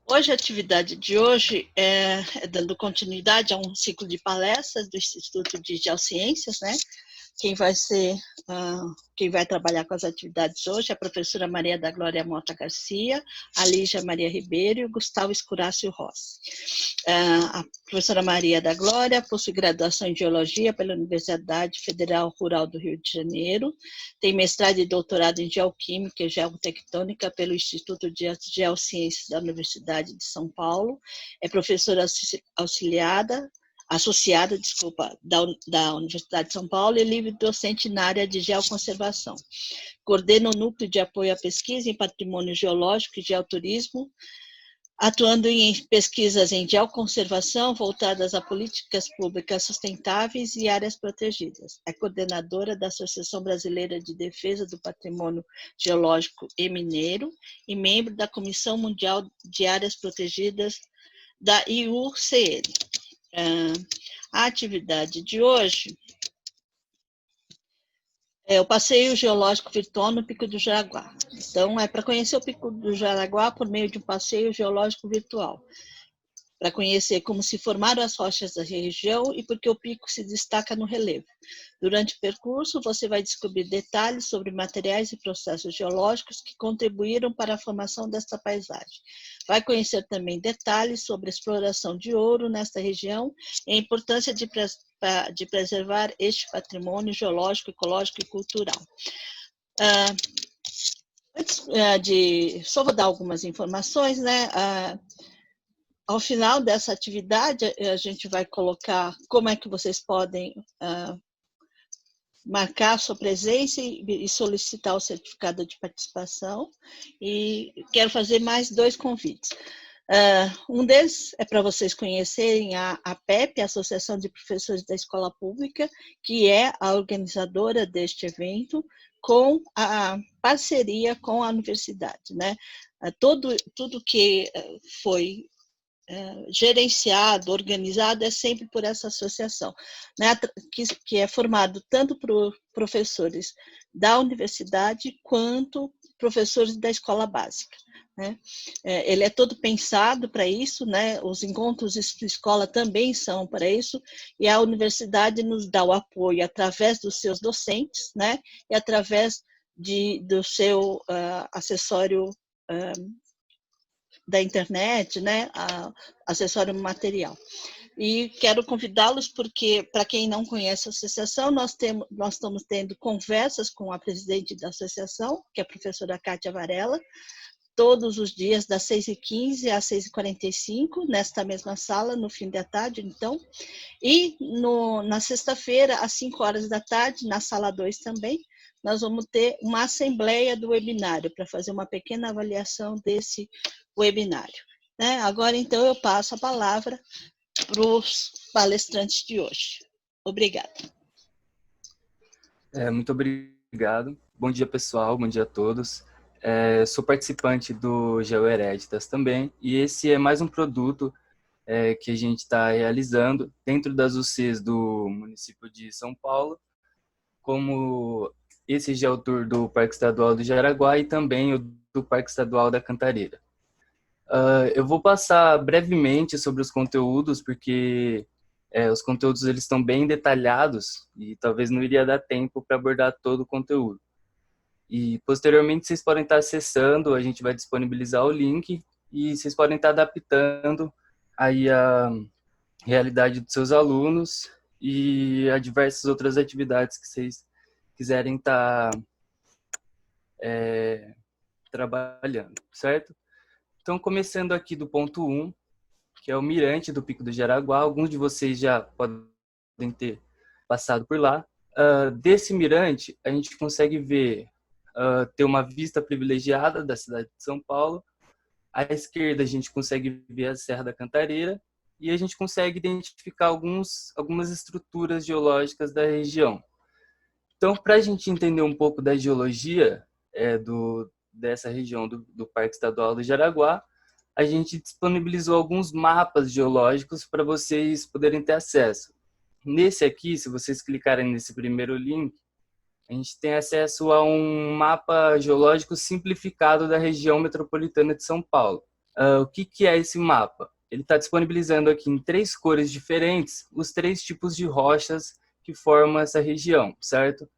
Hoje, a atividade de hoje é dando continuidade a um ciclo de palestras do Instituto de Geociências, né? Quem quem vai trabalhar com as atividades hoje é a professora Maria da Glória Mota Garcia, a Lígia Maria Ribeiro e o Gustavo Escurácio Rossi. A professora Maria da Glória possui graduação em Geologia pela Universidade Federal Rural do Rio de Janeiro, tem mestrado e doutorado em Geoquímica e Geotectônica pelo Instituto de Geociências da Universidade de São Paulo, é professora associada da Universidade de São Paulo e livre docente na área de geoconservação. Coordena o núcleo de apoio à pesquisa em patrimônio geológico e geoturismo, atuando em pesquisas em geoconservação voltadas a políticas públicas sustentáveis e áreas protegidas. É coordenadora da Associação Brasileira de Defesa do Patrimônio Geológico e Mineiro e membro da Comissão Mundial de Áreas Protegidas da IUCN. A atividade de hoje é o passeio geológico virtual no Pico do Jaraguá. Então, é para conhecer o Pico do Jaraguá por meio de um passeio geológico virtual, para conhecer como se formaram as rochas da região e por que o pico se destaca no relevo. Durante o percurso, você vai descobrir detalhes sobre materiais e processos geológicos que contribuíram para a formação desta paisagem. Vai conhecer também detalhes sobre a exploração de ouro nesta região e a importância de preservar este patrimônio geológico, ecológico e cultural. Só vou dar algumas informações, né? Ao final dessa atividade, a gente vai colocar como é que vocês podem marcar a sua presença e solicitar o certificado de participação. E quero fazer mais 2 convites. Um deles é para vocês conhecerem a APEP, a Associação de Professores da Escola Pública, que é a organizadora deste evento, com a parceria com a universidade, né? Tudo que foi gerenciado, organizado, é sempre por essa associação, né, que é formado tanto por professores da universidade quanto professores da escola básica. Né? Ele é todo pensado para isso, né? Os encontros de escola também são para isso, e a universidade nos dá o apoio através dos seus docentes, né? E através do seu acessório da internet, né, acessório material. E quero convidá-los porque, para quem não conhece a associação, nós estamos tendo conversas com a presidente da associação, que é a professora Kátia Varela, todos os dias das 6h15 às 6h45, nesta mesma sala, no fim da tarde, então. E na sexta-feira, às 5 horas da tarde, na sala 2 também, nós vamos ter uma assembleia do webinário, para fazer uma pequena avaliação desse webinário. Né? Agora, então, eu passo a palavra para os palestrantes de hoje. Obrigada. Muito obrigado. Bom dia, pessoal. Bom dia a todos. Sou participante do GeoHeréditas também, e esse é mais um produto que a gente está realizando dentro das UCs do município de São Paulo, como esse GeoTour do Parque Estadual do Jaraguá e também o do Parque Estadual da Cantareira. Eu vou passar brevemente sobre os conteúdos, porque os conteúdos eles estão bem detalhados e talvez não iria dar tempo para abordar todo o conteúdo. E posteriormente vocês podem estar acessando, a gente vai disponibilizar o link e vocês podem estar adaptando aí a realidade dos seus alunos e a diversas outras atividades que vocês quiserem estar trabalhando, certo? Então, começando aqui do ponto 1, que é o mirante do Pico do Jaraguá. Alguns de vocês já podem ter passado por lá. Desse mirante, a gente consegue ver, ter uma vista privilegiada da cidade de São Paulo. À esquerda, a gente consegue ver a Serra da Cantareira e a gente consegue identificar algumas estruturas geológicas da região. Então, para a gente entender um pouco da geologia dessa região do Parque Estadual do Jaraguá, a gente disponibilizou alguns mapas geológicos para vocês poderem ter acesso. Nesse aqui, se vocês clicarem nesse primeiro link, a gente tem acesso a um mapa geológico simplificado da região metropolitana de São Paulo. O que é esse mapa? Ele está disponibilizando aqui em 3 cores diferentes os 3 tipos de rochas que formam essa região, certo?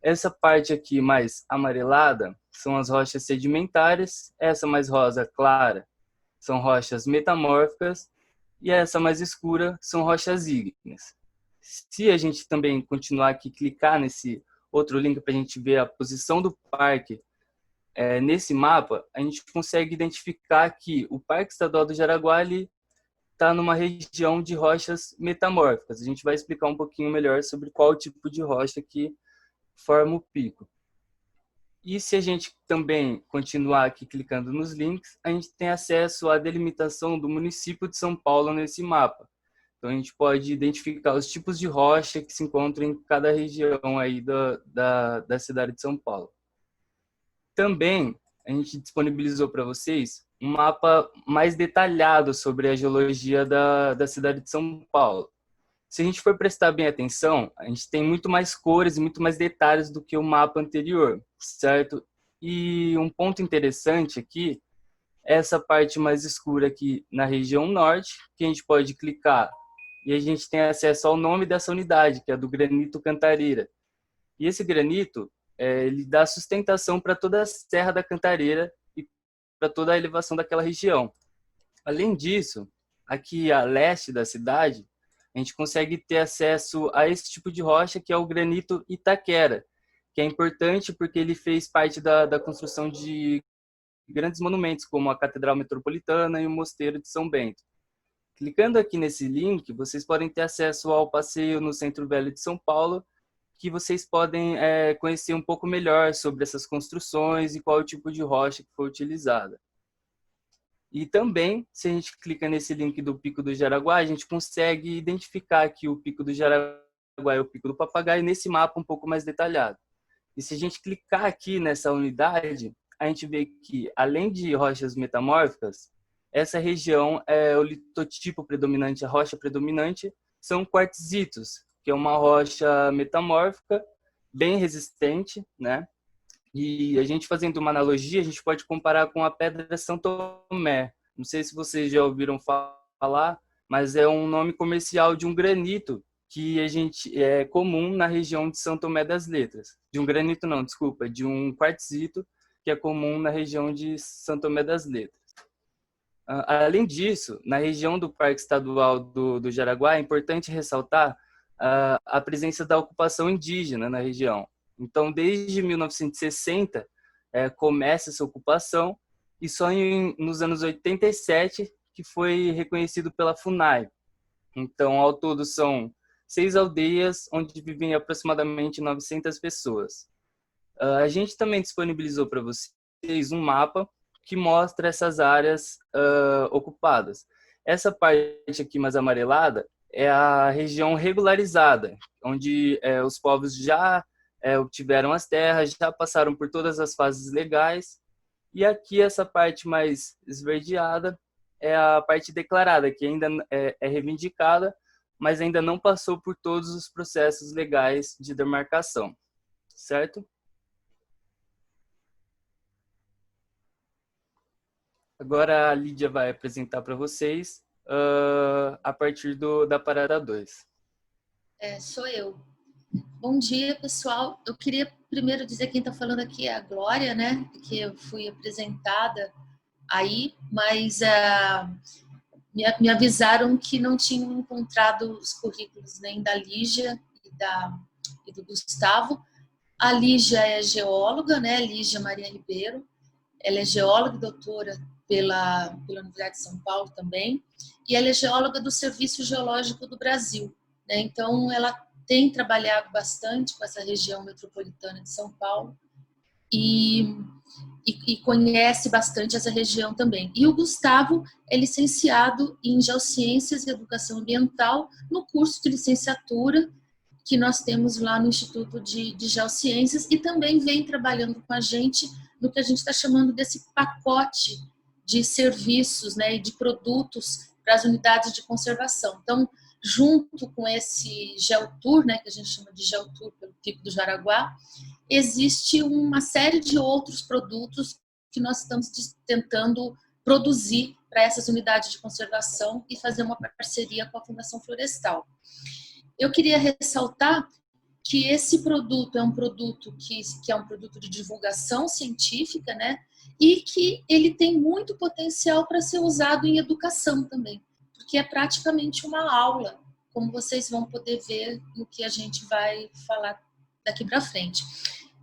Essa parte aqui mais amarelada são as rochas sedimentares, essa mais rosa clara são rochas metamórficas e essa mais escura são rochas ígneas. Se a gente também continuar aqui, clicar nesse outro link para a gente ver a posição do parque nesse mapa, a gente consegue identificar que o Parque Estadual do Jaraguá está numa região de rochas metamórficas. A gente vai explicar um pouquinho melhor sobre qual tipo de rocha que forma o pico. E se a gente também continuar aqui clicando nos links, a gente tem acesso à delimitação do município de São Paulo nesse mapa. Então a gente pode identificar os tipos de rocha que se encontram em cada região aí da cidade de São Paulo. Também a gente disponibilizou para vocês um mapa mais detalhado sobre a geologia da cidade de São Paulo. Se a gente for prestar bem atenção, a gente tem muito mais cores e muito mais detalhes do que o mapa anterior, certo? E um ponto interessante aqui é essa parte mais escura aqui na região norte, que a gente pode clicar e a gente tem acesso ao nome dessa unidade, que é do granito Cantareira. E esse granito, ele dá sustentação para toda a Serra da Cantareira e para toda a elevação daquela região. Além disso, aqui a leste da cidade, a gente consegue ter acesso a esse tipo de rocha, que é o granito Itaquera, que é importante porque ele fez parte da construção de grandes monumentos, como a Catedral Metropolitana e o Mosteiro de São Bento. Clicando aqui nesse link, vocês podem ter acesso ao passeio no Centro Velho de São Paulo, que vocês podem conhecer um pouco melhor sobre essas construções e qual é o tipo de rocha que foi utilizada. E também, se a gente clica nesse link do Pico do Jaraguá, a gente consegue identificar que o Pico do Jaraguá é o Pico do Papagaio nesse mapa um pouco mais detalhado. E se a gente clicar aqui nessa unidade, a gente vê que, além de rochas metamórficas, essa região, o litotipo predominante, a rocha predominante, são quartzitos, que é uma rocha metamórfica, bem resistente, né? E a gente fazendo uma analogia, a gente pode comparar com a Pedra São Tomé. Não sei se vocês já ouviram falar, mas é um nome comercial de um granito que é comum na região de São Tomé das Letras. De um granito não, desculpa, de um quartzito que é comum na região de São Tomé das Letras. Além disso, na região do Parque Estadual do Jaraguá, é importante ressaltar a presença da ocupação indígena na região. Então, desde 1960, começa essa ocupação, e só nos anos 87 que foi reconhecido pela FUNAI. Então, ao todo, são 6 aldeias, onde vivem aproximadamente 900 pessoas. A gente também disponibilizou para vocês um mapa que mostra essas áreas ocupadas. Essa parte aqui mais amarelada é a região regularizada, onde os povos já obtiveram as terras, já passaram por todas as fases legais. E aqui essa parte mais esverdeada é a parte declarada, que ainda é reivindicada, mas ainda não passou por todos os processos legais de demarcação, certo? Agora a Lídia vai apresentar para vocês a partir da parada 2. Sou eu. Bom dia, pessoal. Eu queria primeiro dizer, quem está falando aqui é a Glória, né? Que eu fui apresentada aí, mas me avisaram que não tinham encontrado os currículos nem da Lígia e do Gustavo. A Lígia é geóloga, né? Lígia Maria Ribeiro. Ela é geóloga e doutora pela Universidade de São Paulo também. E ela é geóloga do Serviço Geológico do Brasil, né? Então, ela tem trabalhado bastante com essa região metropolitana de São Paulo e conhece bastante essa região também. E o Gustavo é licenciado em Geociências e Educação Ambiental no curso de licenciatura que nós temos lá no Instituto de Geociências, e também vem trabalhando com a gente no que a gente está chamando desse pacote de serviços, né, e de produtos para as unidades de conservação. Então, junto com esse Geotour, né, que a gente chama de Geotour pelo Pico do Jaraguá, existe uma série de outros produtos que nós estamos tentando produzir para essas unidades de conservação e fazer uma parceria com a Fundação Florestal. Eu queria ressaltar que esse produto é um produto que é um produto de divulgação científica, né? E que ele tem muito potencial para ser usado em educação também, porque é praticamente uma aula, como vocês vão poder ver no que a gente vai falar daqui para frente.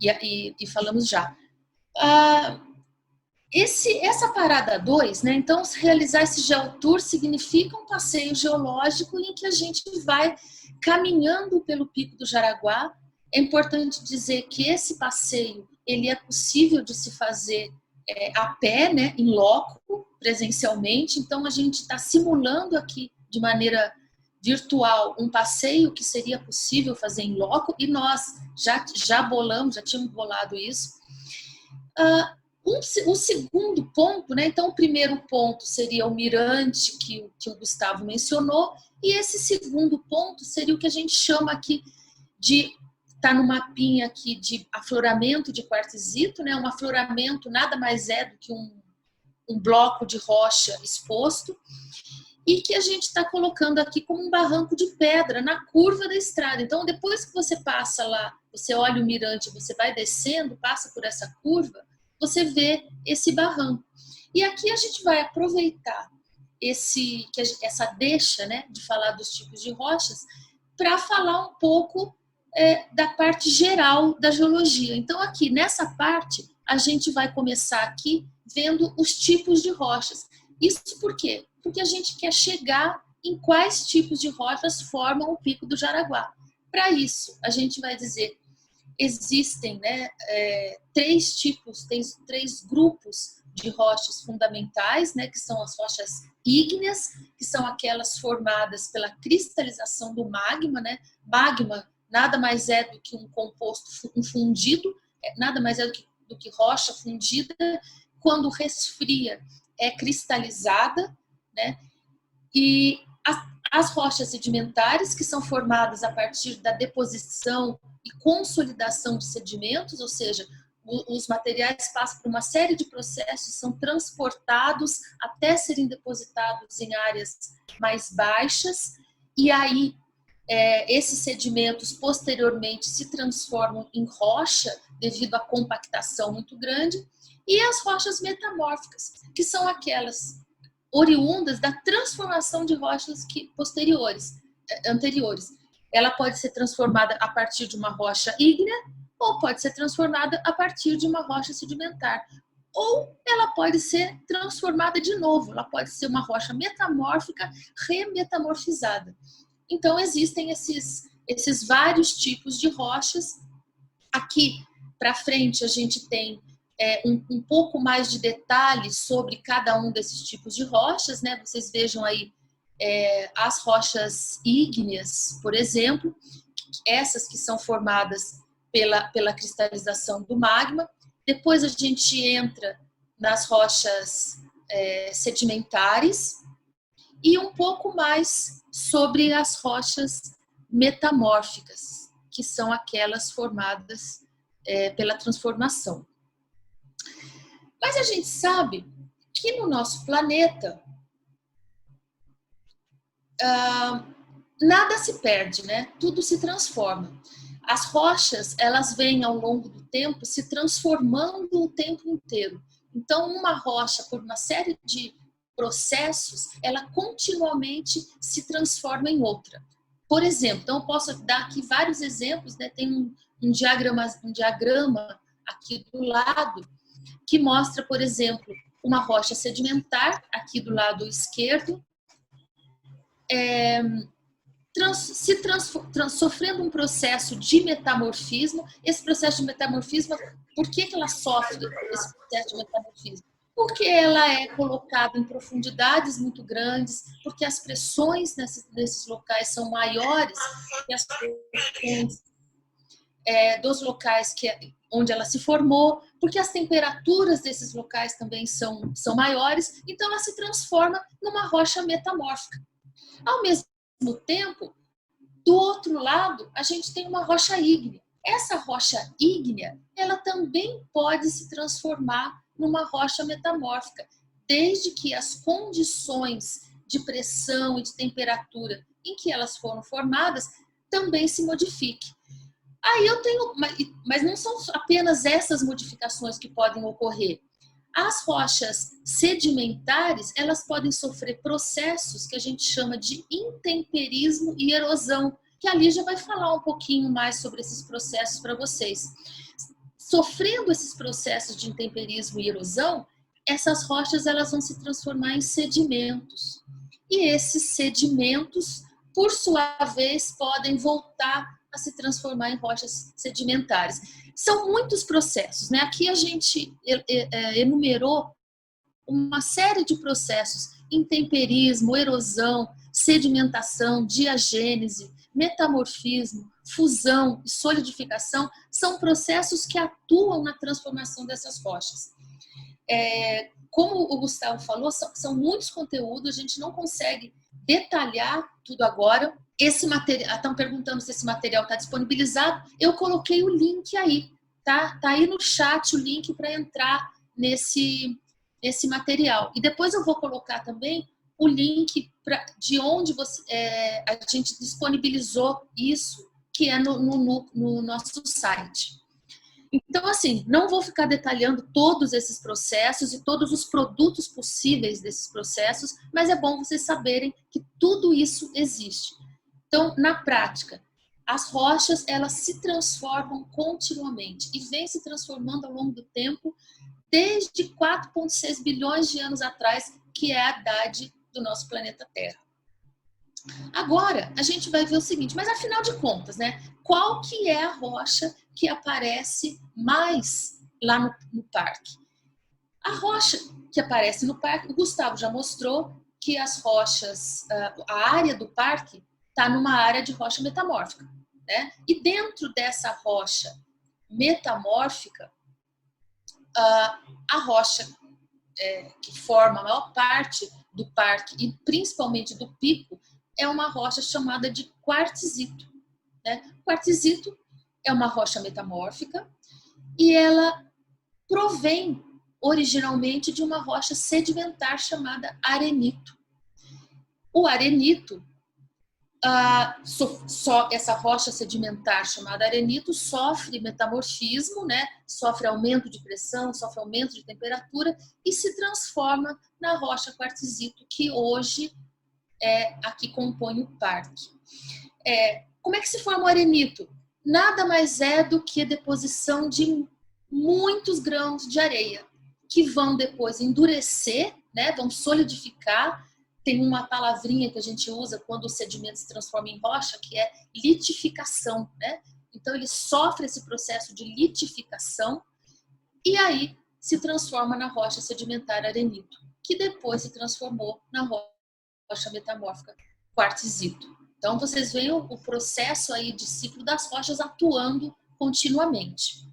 E falamos já. Essa parada 2, né? Então, realizar esse geotour significa um passeio geológico em que a gente vai caminhando pelo Pico do Jaraguá. É importante dizer que esse passeio ele é possível de se fazer a pé, né? Em loco, presencialmente. Então, a gente está simulando aqui de maneira virtual um passeio que seria possível fazer em loco, e nós já tínhamos bolado isso. O segundo ponto, né? Então, o primeiro ponto seria o mirante que o Gustavo mencionou, e esse segundo ponto seria o que a gente chama aqui de, tá no mapinha aqui, de afloramento de quartzito, né? Um afloramento nada mais é do que um bloco de rocha exposto, e que a gente está colocando aqui como um barranco de pedra na curva da estrada. Então, depois que você passa lá, você olha o mirante, você vai descendo, passa por essa curva, você vê esse barranco. E aqui a gente vai aproveitar essa deixa, né, de falar dos tipos de rochas, para falar um pouco da parte geral da geologia. Então, aqui nessa parte, a gente vai começar aqui vendo os tipos de rochas. Isso por quê? Porque a gente quer chegar em quais tipos de rochas formam o Pico do Jaraguá. Para isso, a gente vai dizer, existem, né, três grupos de rochas fundamentais, né, que são as rochas ígneas, que são aquelas formadas pela cristalização do magma, né? Magma nada mais é do que um composto, um fundido, nada mais é do que rocha fundida, quando resfria é cristalizada, né? E as rochas sedimentares, que são formadas a partir da deposição e consolidação de sedimentos, ou seja, os materiais passam por uma série de processos, são transportados até serem depositados em áreas mais baixas, e aí esses sedimentos posteriormente se transformam em rocha devido à compactação muito grande, e as rochas metamórficas, que são aquelas oriundas da transformação de rochas anteriores. Ela pode ser transformada a partir de uma rocha ígnea, ou pode ser transformada a partir de uma rocha sedimentar. Ou ela pode ser transformada de novo, ela pode ser uma rocha metamórfica remetamorfizada. Então, existem esses vários tipos de rochas. Aqui para frente, a gente tem um pouco mais de detalhes sobre cada um desses tipos de rochas, né? Vocês vejam aí as rochas ígneas, por exemplo, essas que são formadas pela cristalização do magma. Depois a gente entra nas rochas sedimentares e um pouco mais sobre as rochas metamórficas, que são aquelas formadas pela transformação. Mas a gente sabe que no nosso planeta nada se perde, né? Tudo se transforma. As rochas, elas vêm ao longo do tempo se transformando o tempo inteiro. Então, uma rocha, por uma série de processos, ela continuamente se transforma em outra. Por exemplo, então eu posso dar aqui vários exemplos, né? Tem um diagrama aqui do lado que mostra, por exemplo, uma rocha sedimentar, aqui do lado esquerdo, sofrendo um processo de metamorfismo. Esse processo de metamorfismo, por que ela sofre esse processo de metamorfismo? Porque ela é colocada em profundidades muito grandes, porque as pressões nesses locais são maiores que as pressões dos locais onde ela se formou, porque as temperaturas desses locais também são maiores, então ela se transforma numa rocha metamórfica. Ao mesmo tempo, do outro lado, a gente tem uma rocha ígnea. Essa rocha ígnea, ela também pode se transformar numa rocha metamórfica, desde que as condições de pressão e de temperatura em que elas foram formadas também se modifiquem. Aí eu tenho, mas não são apenas essas modificações que podem ocorrer. As rochas sedimentares, elas podem sofrer processos que a gente chama de intemperismo e erosão, que a Lígia vai falar um pouquinho mais sobre esses processos para vocês. Sofrendo esses processos de intemperismo e erosão, essas rochas elas vão se transformar em sedimentos. E esses sedimentos, por sua vez, podem voltar a se transformar em rochas sedimentares. São muitos processos, né? Aqui a gente enumerou uma série de processos: intemperismo, erosão, sedimentação, diagênese, metamorfismo, fusão e solidificação. São processos que atuam na transformação dessas rochas. Como o Gustavo falou, são muitos conteúdos, a gente não consegue detalhar tudo agora. Esse material, estão perguntando se esse material está disponibilizado. Eu coloquei o link aí, tá? Tá aí no chat o link para entrar nesse material. E depois eu vou colocar também o link de onde a gente disponibilizou isso, que é no nosso site. Então, assim, não vou ficar detalhando todos esses processos e todos os produtos possíveis desses processos, mas é bom vocês saberem que tudo isso existe. Então, na prática, as rochas, elas se transformam continuamente e vêm se transformando ao longo do tempo, desde 4,6 bilhões de anos atrás, que é a idade do nosso planeta Terra. Agora, a gente vai ver o seguinte, mas afinal de contas, né? Qual que é a rocha que aparece mais lá no parque? A rocha que aparece no parque, o Gustavo já mostrou que as rochas, a área do parque está numa área de rocha metamórfica, né? E dentro dessa rocha metamórfica, a rocha que forma a maior parte do parque e principalmente do pico é uma rocha chamada de quartzito, né? Quartzito é uma rocha metamórfica e ela provém originalmente de uma rocha sedimentar chamada arenito. O arenito, essa rocha sedimentar chamada arenito sofre metamorfismo, né? Sofre aumento de pressão, sofre aumento de temperatura e se transforma na rocha quartzito, que hoje é a que compõe o parque. Como é que se forma o arenito? Nada mais é do que a deposição de muitos grãos de areia, que vão depois endurecer, né? Vão solidificar. Tem uma palavrinha que a gente usa quando o sedimento se transforma em rocha, que é litificação, né? Então ele sofre esse processo de litificação e aí se transforma na rocha sedimentar arenito, que depois se transformou na rocha metamórfica quartzito. Então vocês veem o processo aí de ciclo das rochas atuando continuamente.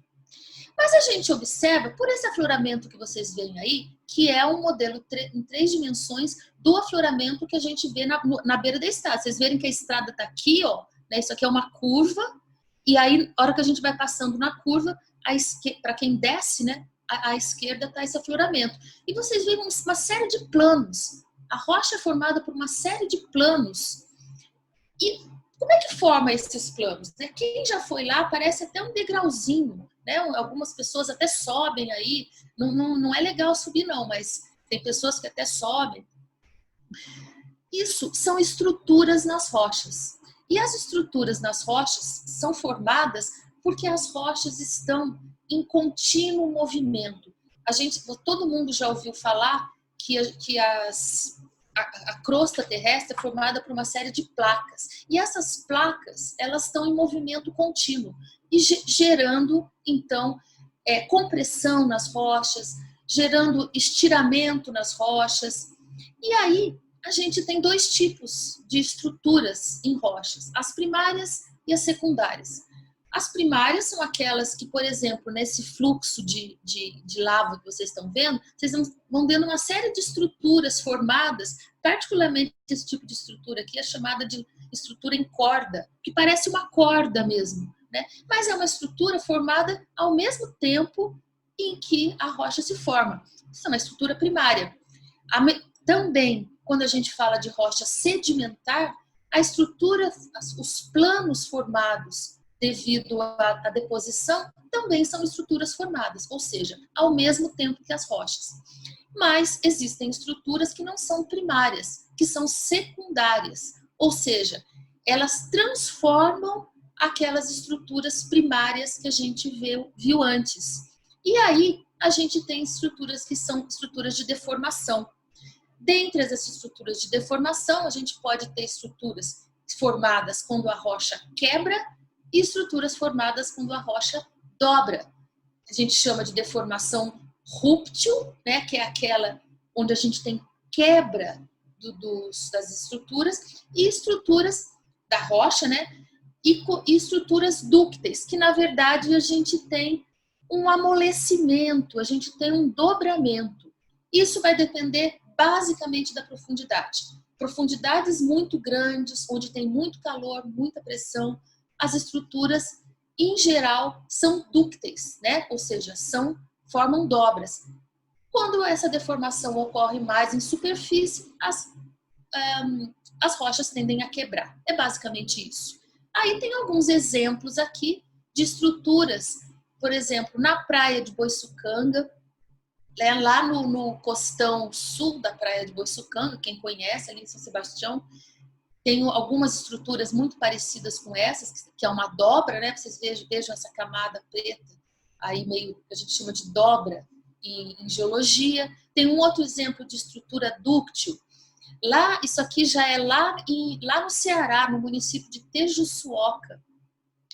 Mas a gente observa, por esse afloramento que vocês veem aí, que é um modelo em 3 dimensões do afloramento que a gente vê na beira da estrada. Vocês verem que a estrada está aqui, ó, né? Isso aqui é uma curva, e aí, na hora que a gente vai passando na curva, para quem desce, né, à esquerda está esse afloramento. E vocês veem uma série de planos. A rocha é formada por uma série de planos. E como é que forma esses planos? Quem já foi lá parece até um degrauzinho, né? Algumas pessoas até sobem aí. Não é legal subir não, mas tem pessoas que até sobem. Isso são estruturas nas rochas. E as estruturas nas rochas são formadas porque as rochas estão em contínuo movimento. Todo mundo já ouviu falar que a crosta terrestre é formada por uma série de placas. E essas placas, elas estão em movimento contínuo e gerando, então, compressão nas rochas, gerando estiramento nas rochas. E aí, a gente tem 2 tipos de estruturas em rochas, as primárias e as secundárias. As primárias são aquelas que, por exemplo, nesse fluxo de lava que vocês estão vendo, vocês vão vendo uma série de estruturas formadas, particularmente esse tipo de estrutura aqui é chamada de estrutura em corda, que parece uma corda mesmo, né? Mas é uma estrutura formada ao mesmo tempo em que a rocha se forma. Isso é uma estrutura primária. Também, quando a gente fala de rocha sedimentar, a estrutura, os planos formados devido à deposição também são estruturas formadas, ou seja, ao mesmo tempo que as rochas. Mas existem estruturas que não são primárias, que são secundárias, ou seja, elas transformam aquelas estruturas primárias que a gente viu antes. E aí a gente tem estruturas que são estruturas de deformação. Dentre essas estruturas de deformação, a gente pode ter estruturas formadas quando a rocha quebra e estruturas formadas quando a rocha dobra. A gente chama de deformação rúptil, né, que é aquela onde a gente tem quebra das estruturas, e estruturas da rocha, né, e estruturas dúcteis, que na verdade a gente tem um amolecimento, a gente tem um dobramento. Isso vai depender basicamente da profundidade. Profundidades muito grandes, onde tem muito calor, muita pressão, as estruturas, em geral, são dúcteis, né? Ou seja, formam dobras. Quando essa deformação ocorre mais em superfície, as rochas tendem a quebrar. É basicamente isso. Aí tem alguns exemplos aqui de estruturas, por exemplo, na praia de Boiçucanga, lá no costão sul da praia de Boiçucanga, quem conhece ali em São Sebastião, tem algumas estruturas muito parecidas com essas, que é uma dobra, né? Vocês vejam essa camada preta, aí meio que a gente chama de dobra em geologia. Tem um outro exemplo de estrutura dúctil. Lá, isso aqui já é lá no Ceará, no município de Tejuçuoca,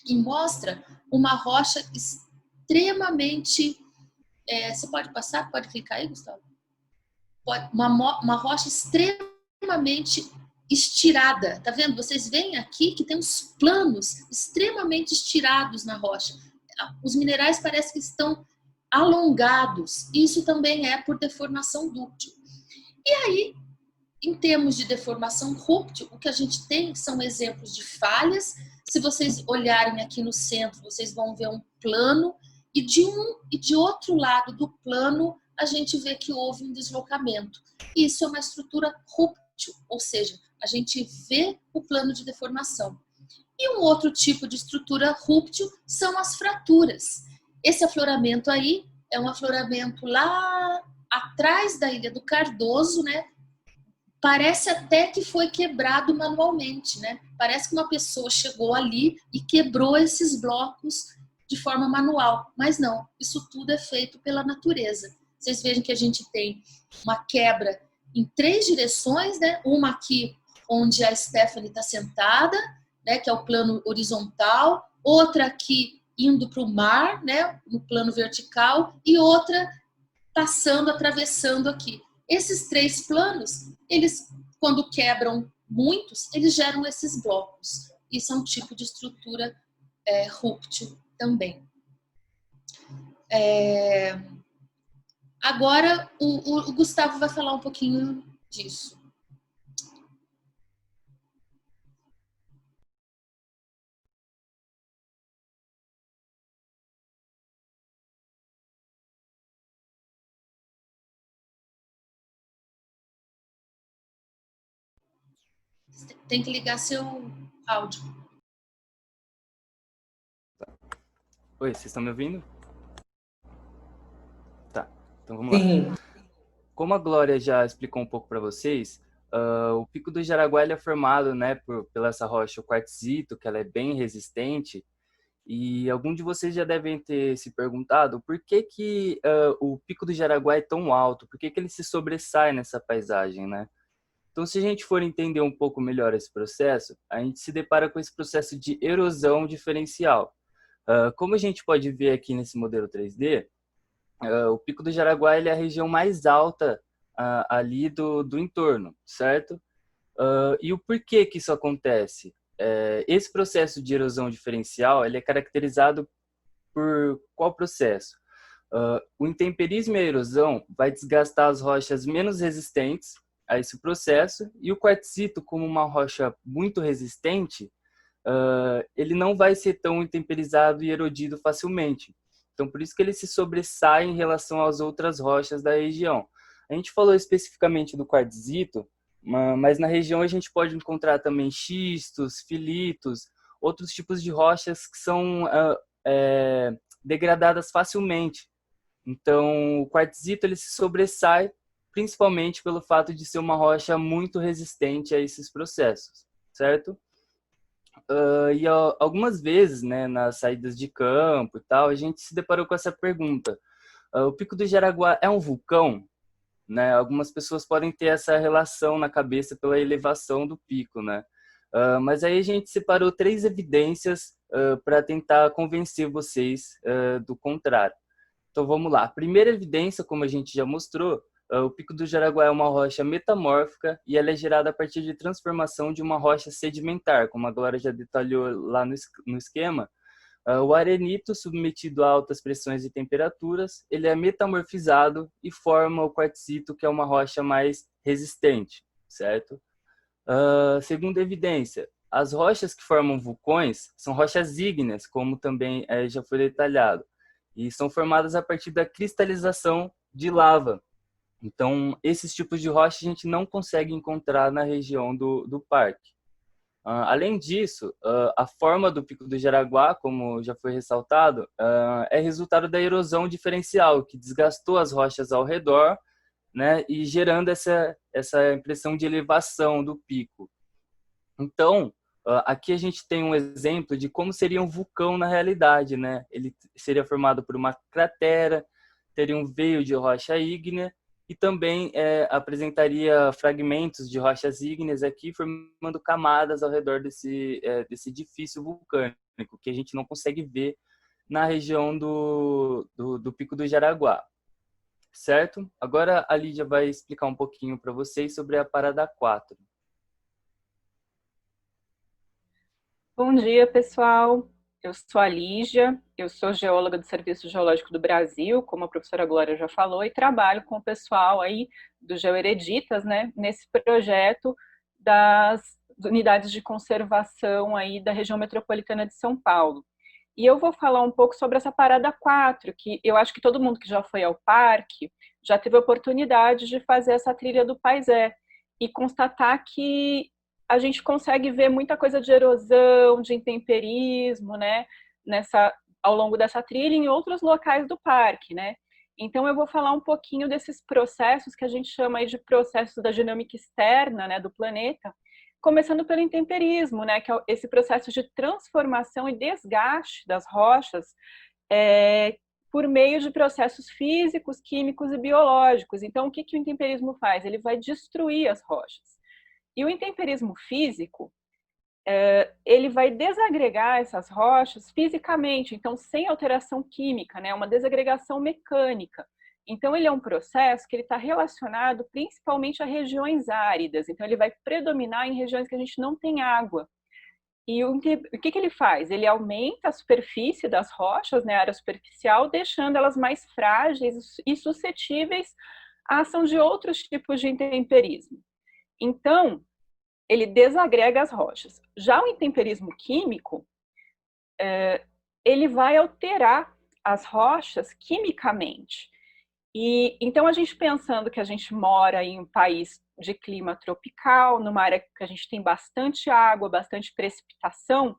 e mostra uma rocha extremamente... você pode passar? Pode clicar aí, Gustavo? Uma rocha extremamente estirada. Tá vendo? Vocês veem aqui que tem uns planos extremamente estirados na rocha. Os minerais parecem que estão alongados. Isso também é por deformação dúctil. E aí, em termos de deformação rúptil, o que a gente tem são exemplos de falhas. Se vocês olharem aqui no centro, vocês vão ver um plano, e de outro lado do plano a gente vê que houve um deslocamento. Isso é uma estrutura rúptil, ou seja, a gente vê o plano de deformação. E um outro tipo de estrutura rúptil são as fraturas. Esse afloramento aí é um afloramento lá atrás da Ilha do Cardoso, né? Parece até que foi quebrado manualmente, né? Parece que uma pessoa chegou ali e quebrou esses blocos de forma manual, mas não, isso tudo é feito pela natureza. Vocês vejam que a gente tem uma quebra em 3 direções, né? Uma aqui onde a Stephanie está sentada, né? Que é o plano horizontal, outra aqui indo para o mar, né? No plano vertical, e outra passando, atravessando aqui. Esses 3 planos, eles, quando quebram muitos, eles geram esses blocos. Isso é um tipo de estrutura rúptil também. Agora, o Gustavo vai falar um pouquinho disso. Tem que ligar seu áudio. Oi, vocês estão me ouvindo? Tá, então vamos lá. Sim. Como a Glória já explicou um pouco para vocês, o Pico do Jaraguá ele é formado, né, pela essa rocha, o quartzito, que ela é bem resistente, e algum de vocês já devem ter se perguntado por que o Pico do Jaraguá é tão alto, por que ele se sobressai nessa paisagem, né? Então, se a gente for entender um pouco melhor esse processo, a gente se depara com esse processo de erosão diferencial. Como a gente pode ver aqui nesse modelo 3D, o Pico do Jaraguá ele é a região mais alta ali do entorno, certo? E o porquê que isso acontece? Esse processo de erosão diferencial ele é caracterizado por qual processo? O intemperismo e a erosão vai desgastar as rochas menos resistentes a esse processo, e o quartzito, como uma rocha muito resistente, ele não vai ser tão intemperizado e erodido facilmente. Então, por isso que ele se sobressai em relação às outras rochas da região. A gente falou especificamente do quartzito, mas na região a gente pode encontrar também xistos, filitos, outros tipos de rochas que são degradadas facilmente. Então, o quartzito ele se sobressai principalmente pelo fato de ser uma rocha muito resistente a esses processos, certo? E algumas vezes, né, nas saídas de campo e tal, a gente se deparou com essa pergunta: o Pico do Jaraguá é um vulcão? Né? Algumas pessoas podem ter essa relação na cabeça pela elevação do pico, né? Mas aí a gente separou 3 evidências para tentar convencer vocês do contrário. Então vamos lá. A primeira evidência, como a gente já mostrou, o Pico do Jaraguá é uma rocha metamórfica e ela é gerada a partir de transformação de uma rocha sedimentar, como a Glória já detalhou lá no esquema. O arenito, submetido a altas pressões e temperaturas, ele é metamorfizado e forma o quartzito, que é uma rocha mais resistente, certo? Segunda evidência, as rochas que formam vulcões são rochas ígneas, como também já foi detalhado, e são formadas a partir da cristalização de lava. Então, esses tipos de rocha a gente não consegue encontrar na região do parque. Além disso, a forma do Pico do Jaraguá, como já foi ressaltado, é resultado da erosão diferencial, que desgastou as rochas ao redor, né, e gerando essa impressão de elevação do pico. Então, aqui a gente tem um exemplo de como seria um vulcão na realidade, né? Ele seria formado por uma cratera, teria um veio de rocha ígnea, e também apresentaria fragmentos de rochas ígneas aqui, formando camadas ao redor desse edifício vulcânico, que a gente não consegue ver na região do Pico do Jaraguá. Certo? Agora a Lídia vai explicar um pouquinho para vocês sobre a parada 4. Bom dia, pessoal. Eu sou a Lígia, eu sou geóloga do Serviço Geológico do Brasil, como a professora Glória já falou, e trabalho com o pessoal aí do GeoHereditas, né, nesse projeto das unidades de conservação aí da região metropolitana de São Paulo. E eu vou falar um pouco sobre essa parada 4, que eu acho que todo mundo que já foi ao parque já teve a oportunidade de fazer essa trilha do Paisé e constatar que a gente consegue ver muita coisa de erosão, de intemperismo, né, ao longo dessa trilha e em outros locais do parque, né. Então eu vou falar um pouquinho desses processos que a gente chama aí de processos da dinâmica externa, né, do planeta, começando pelo intemperismo, né, que é esse processo de transformação e desgaste das rochas por meio de processos físicos, químicos e biológicos. Então o que o intemperismo faz? Ele vai destruir as rochas. E o intemperismo físico, ele vai desagregar essas rochas fisicamente, então sem alteração química, né? Uma desagregação mecânica. Então ele é um processo que ele está relacionado principalmente a regiões áridas, então ele vai predominar em regiões que a gente não tem água. E o que ele faz? Ele aumenta a superfície das rochas, né, a área superficial, deixando elas mais frágeis e suscetíveis à ação de outros tipos de intemperismo. Então, ele desagrega as rochas. Já o intemperismo químico, ele vai alterar as rochas quimicamente. E então, a gente pensando que a gente mora em um país de clima tropical, numa área que a gente tem bastante água, bastante precipitação,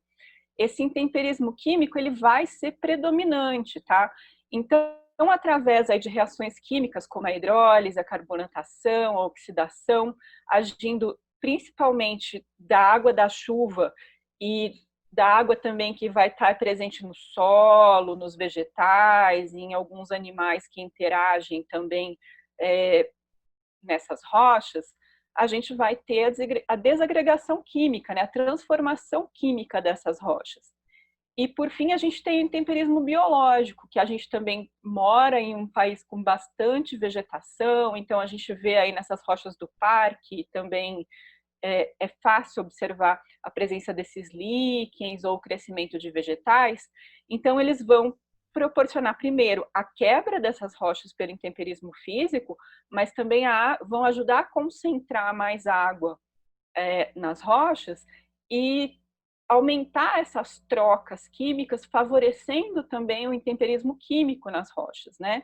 esse intemperismo químico ele vai ser predominante, tá? Então, através aí de reações químicas como a hidrólise, a carbonatação, a oxidação, agindo principalmente da água da chuva e da água também que vai estar presente no solo, nos vegetais, em alguns animais que interagem também nessas rochas, a gente vai ter a desagregação química, né? A transformação química dessas rochas. E, por fim, a gente tem o intemperismo biológico, que a gente também mora em um país com bastante vegetação, então a gente vê aí nessas rochas do parque também é fácil observar a presença desses líquens ou o crescimento de vegetais. Então, eles vão proporcionar, primeiro, a quebra dessas rochas pelo intemperismo físico, mas também vão ajudar a concentrar mais água nas rochas e aumentar essas trocas químicas, favorecendo também o intemperismo químico nas rochas, né?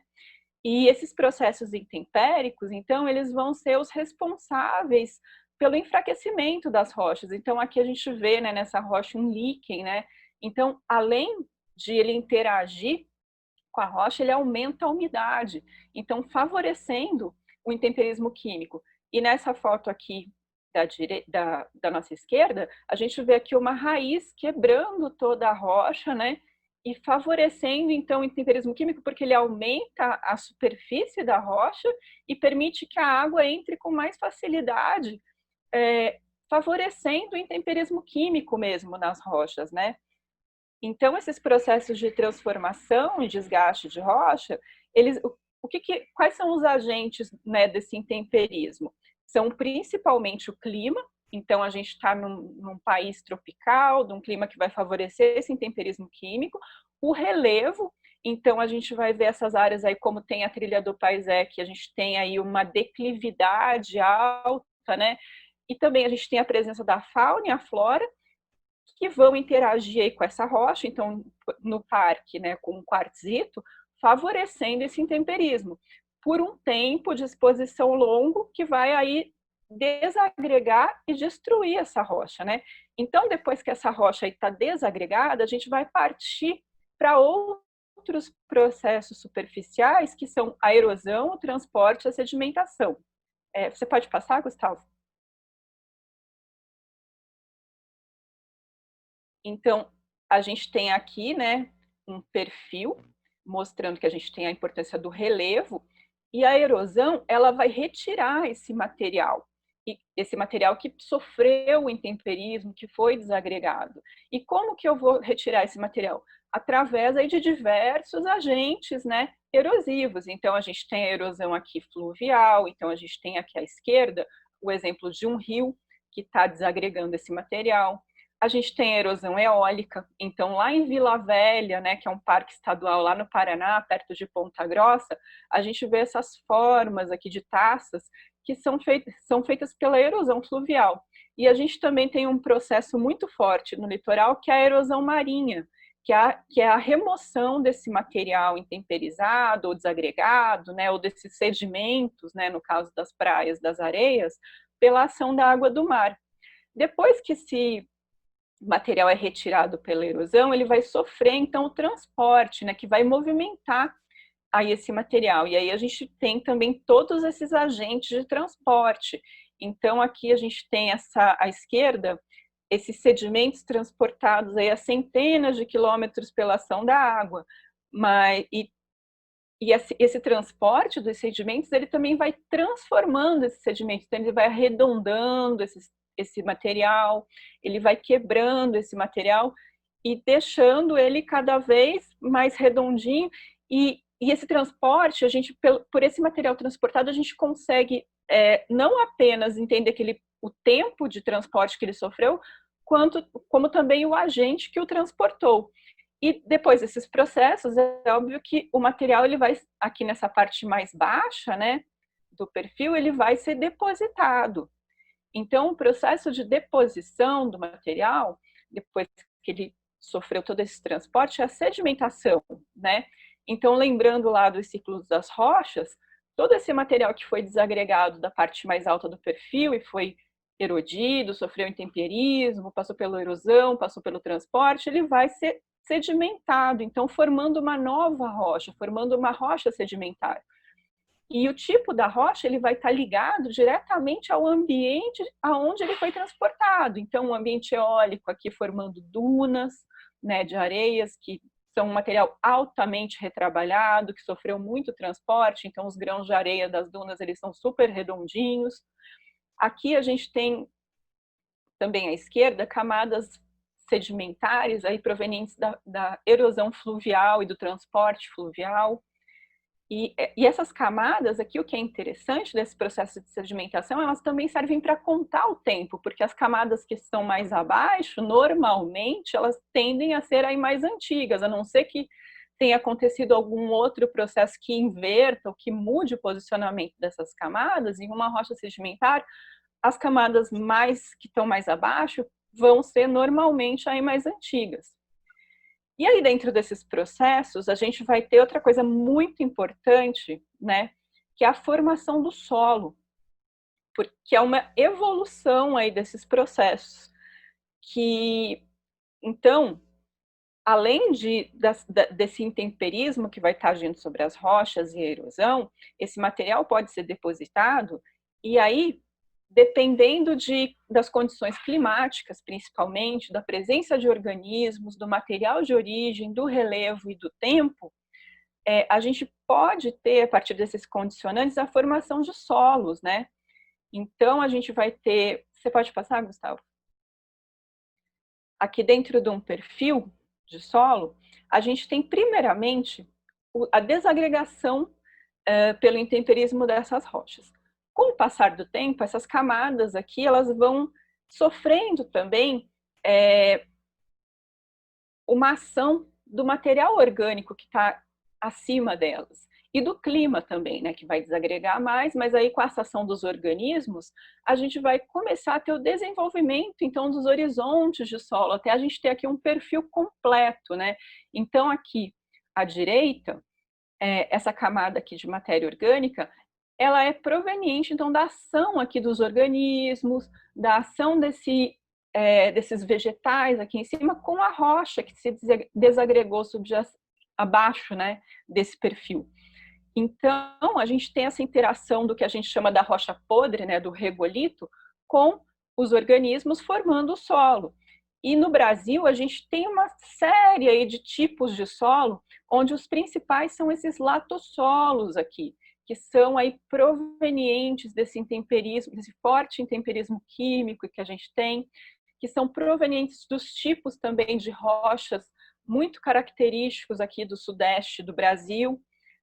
E esses processos intempéricos, então, eles vão ser os responsáveis pelo enfraquecimento das rochas. Então, aqui a gente vê, né, nessa rocha um líquen, né? Então, além de ele interagir com a rocha, ele aumenta a umidade, então favorecendo o intemperismo químico. E nessa foto aqui da nossa esquerda, a gente vê aqui uma raiz quebrando toda a rocha, né? E favorecendo, então, o intemperismo químico, porque ele aumenta a superfície da rocha e permite que a água entre com mais facilidade, favorecendo o intemperismo químico mesmo nas rochas, né? Então, esses processos de transformação e desgaste de rocha, quais são os agentes, né, desse intemperismo? São principalmente o clima. Então, a gente está num país tropical, de um clima que vai favorecer esse intemperismo químico. O relevo, então a gente vai ver essas áreas aí, como tem a trilha do Paisec, a gente tem aí uma declividade alta, né? E também a gente tem a presença da fauna e a flora, que vão interagir aí com essa rocha, então, no parque, né, com um quartzito, favorecendo esse intemperismo, por um tempo de exposição longo, que vai aí desagregar e destruir essa rocha, né? Então, depois que essa rocha está desagregada, a gente vai partir para outros processos superficiais, que são a erosão, o transporte e a sedimentação. Você pode passar, Gustavo? Então, a gente tem aqui, né, um perfil mostrando que a gente tem a importância do relevo, e a erosão, ela vai retirar esse material que sofreu o intemperismo, que foi desagregado. E como que eu vou retirar esse material? Através aí de diversos agentes, né, erosivos. Então, a gente tem a erosão aqui fluvial, então a gente tem aqui à esquerda o exemplo de um rio que está desagregando esse material. A gente tem a erosão eólica, então lá em Vila Velha, né, que é um parque estadual lá no Paraná, perto de Ponta Grossa, a gente vê essas formas aqui de taças que são feitas pela erosão fluvial. E a gente também tem um processo muito forte no litoral, que é a erosão marinha, que é a remoção desse material intemperizado ou desagregado, né, ou desses sedimentos, né, no caso das praias, das areias, pela ação da água do mar. Depois que esse material é retirado pela erosão, ele vai sofrer, então, o transporte, né, que vai movimentar aí esse material. E aí a gente tem também todos esses agentes de transporte. Então, aqui a gente tem à esquerda, esses sedimentos transportados aí a centenas de quilômetros pela ação da água. Esse transporte dos sedimentos, ele também vai transformando esses sedimentos, então ele vai arredondando esse material, ele vai quebrando esse material e deixando ele cada vez mais redondinho. E esse transporte, por esse material transportado, a gente consegue não apenas entender o tempo de transporte que ele sofreu, como também o agente que o transportou. E depois desses processos, é óbvio que o material, ele vai, aqui nessa parte mais baixa, né, do perfil, ele vai ser depositado. Então, o processo de deposição do material, depois que ele sofreu todo esse transporte, é a sedimentação, né? Então, lembrando lá dos ciclos das rochas, todo esse material que foi desagregado da parte mais alta do perfil e foi erodido, sofreu intemperismo, passou pela erosão, passou pelo transporte, ele vai ser sedimentado, então formando uma nova rocha, formando uma rocha sedimentar. E o tipo da rocha, ele vai estar ligado diretamente ao ambiente aonde ele foi transportado. Então, o ambiente eólico aqui formando dunas, né, de areias, que são um material altamente retrabalhado, que sofreu muito transporte, então os grãos de areia das dunas, eles são super redondinhos. Aqui a gente tem, também à esquerda, camadas sedimentares aí provenientes da erosão fluvial e do transporte fluvial. E essas camadas aqui, o que é interessante desse processo de sedimentação, elas também servem para contar o tempo, porque as camadas que estão mais abaixo, normalmente, elas tendem a ser aí mais antigas, a não ser que tenha acontecido algum outro processo que inverta ou que mude o posicionamento dessas camadas. Em uma rocha sedimentar, as camadas que estão mais abaixo vão ser normalmente aí mais antigas. E aí, dentro desses processos, a gente vai ter outra coisa muito importante, né, que é a formação do solo, porque é uma evolução aí desses processos, que, então, além desse intemperismo que vai estar agindo sobre as rochas e a erosão, esse material pode ser depositado, e aí, dependendo das condições climáticas, principalmente, da presença de organismos, do material de origem, do relevo e do tempo, a gente pode ter, a partir desses condicionantes, a formação de solos, né? Então, a gente vai ter... Você pode passar, Gustavo? Aqui dentro de um perfil de solo, a gente tem, primeiramente, a desagregação pelo intemperismo dessas rochas. Com o passar do tempo, essas camadas aqui, elas vão sofrendo também uma ação do material orgânico que está acima delas. E do clima também, né, que vai desagregar mais, mas aí com essa ação dos organismos, a gente vai começar a ter o desenvolvimento, então, dos horizontes de solo, até a gente ter aqui um perfil completo, né? Então, aqui, à direita, essa camada aqui de matéria orgânica, ela é proveniente, então, da ação aqui dos organismos, da ação desses vegetais aqui em cima, com a rocha que se desagregou abaixo, né, desse perfil. Então, a gente tem essa interação do que a gente chama da rocha podre, né, do regolito, com os organismos formando o solo. E no Brasil, a gente tem uma série aí de tipos de solo, onde os principais são esses latossolos aqui, que são aí provenientes desse intemperismo, desse forte intemperismo químico que a gente tem, que são provenientes dos tipos também de rochas muito característicos aqui do sudeste do Brasil,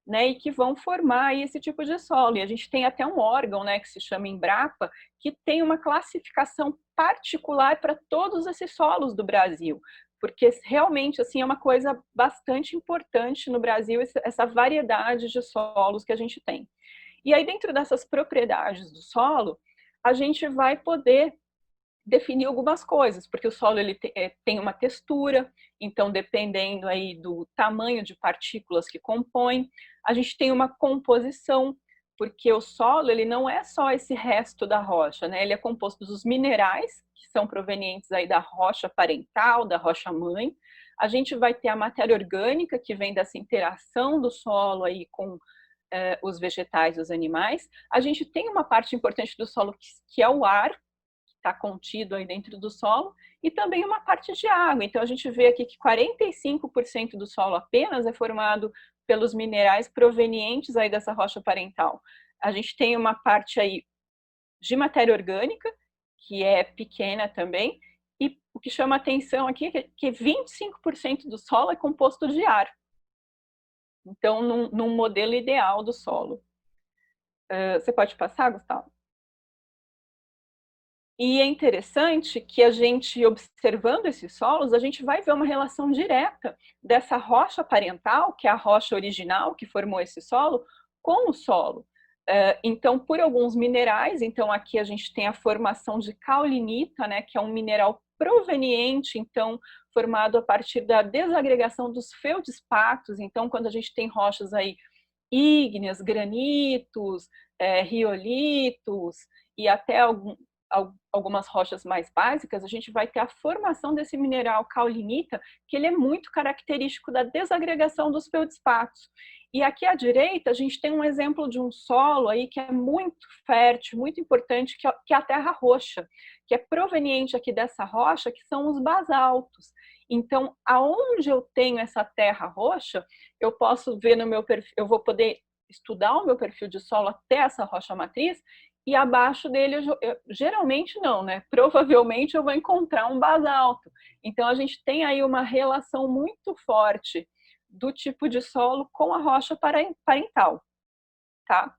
né, e que vão formar esse tipo de solo. E a gente tem até um órgão, né, que se chama Embrapa, que tem uma classificação particular para todos esses solos do Brasil, porque realmente assim é uma coisa bastante importante no Brasil, essa variedade de solos que a gente tem. E aí, dentro dessas propriedades do solo, a gente vai poder definir algumas coisas, porque o solo ele tem uma textura, então dependendo aí do tamanho de partículas que compõem, a gente tem uma composição, porque o solo ele não é só esse resto da rocha, né? Ele é composto dos minerais, que são provenientes aí da rocha parental, da rocha mãe. A gente vai ter a matéria orgânica, que vem dessa interação do solo aí com os vegetais e os animais. A gente tem uma parte importante do solo que é o ar, está contido aí dentro do solo, e também uma parte de água. Então, a gente vê aqui que 45% do solo apenas é formado pelos minerais provenientes aí dessa rocha parental. A gente tem uma parte aí de matéria orgânica, que é pequena também, e o que chama atenção aqui é que 25% do solo é composto de ar. Então, num modelo ideal do solo. Você pode passar, Gustavo? E é interessante que a gente, observando esses solos, a gente vai ver uma relação direta dessa rocha parental, que é a rocha original que formou esse solo, com o solo. Então, por alguns minerais, então aqui a gente tem a formação de caulinita, né, que é um mineral proveniente, então, formado a partir da desagregação dos feldspatos. Então, quando a gente tem rochas aí ígneas, granitos, riolitos e até algumas rochas mais básicas, a gente vai ter a formação desse mineral caulinita, que ele é muito característico da desagregação dos feldspatos. E aqui à direita, a gente tem um exemplo de um solo aí que é muito fértil, muito importante, que é a terra roxa, que é proveniente aqui dessa rocha, que são os basaltos. Então, aonde eu tenho essa terra roxa, eu posso ver no meu perfil, eu vou poder estudar o meu perfil de solo até essa rocha matriz, e abaixo dele, geralmente não, né? Provavelmente eu vou encontrar um basalto. Então, a gente tem aí uma relação muito forte do tipo de solo com a rocha parental, tá?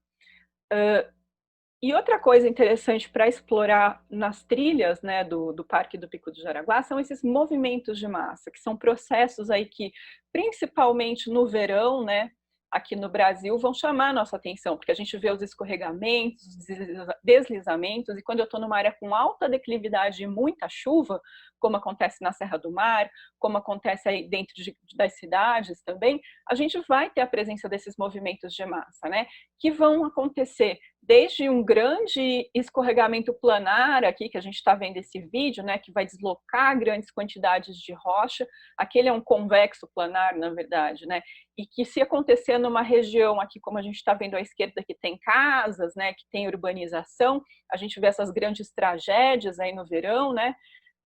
E outra coisa interessante para explorar nas trilhas, né, do Parque do Pico do Jaraguá são esses movimentos de massa, que são processos aí que, principalmente no verão, né, aqui no Brasil, vão chamar a nossa atenção, porque a gente vê os escorregamentos, os deslizamentos, e quando eu estou numa área com alta declividade e muita chuva, como acontece na Serra do Mar, como acontece aí dentro das cidades também, a gente vai ter a presença desses movimentos de massa, né? Que vão acontecer desde um grande escorregamento planar aqui, que a gente está vendo esse vídeo, né? Que vai deslocar grandes quantidades de rocha. Aquele é um convexo planar, na verdade, né? E que se acontecer numa região aqui, como a gente está vendo à esquerda, que tem casas, né? Que tem urbanização, a gente vê essas grandes tragédias aí no verão, né?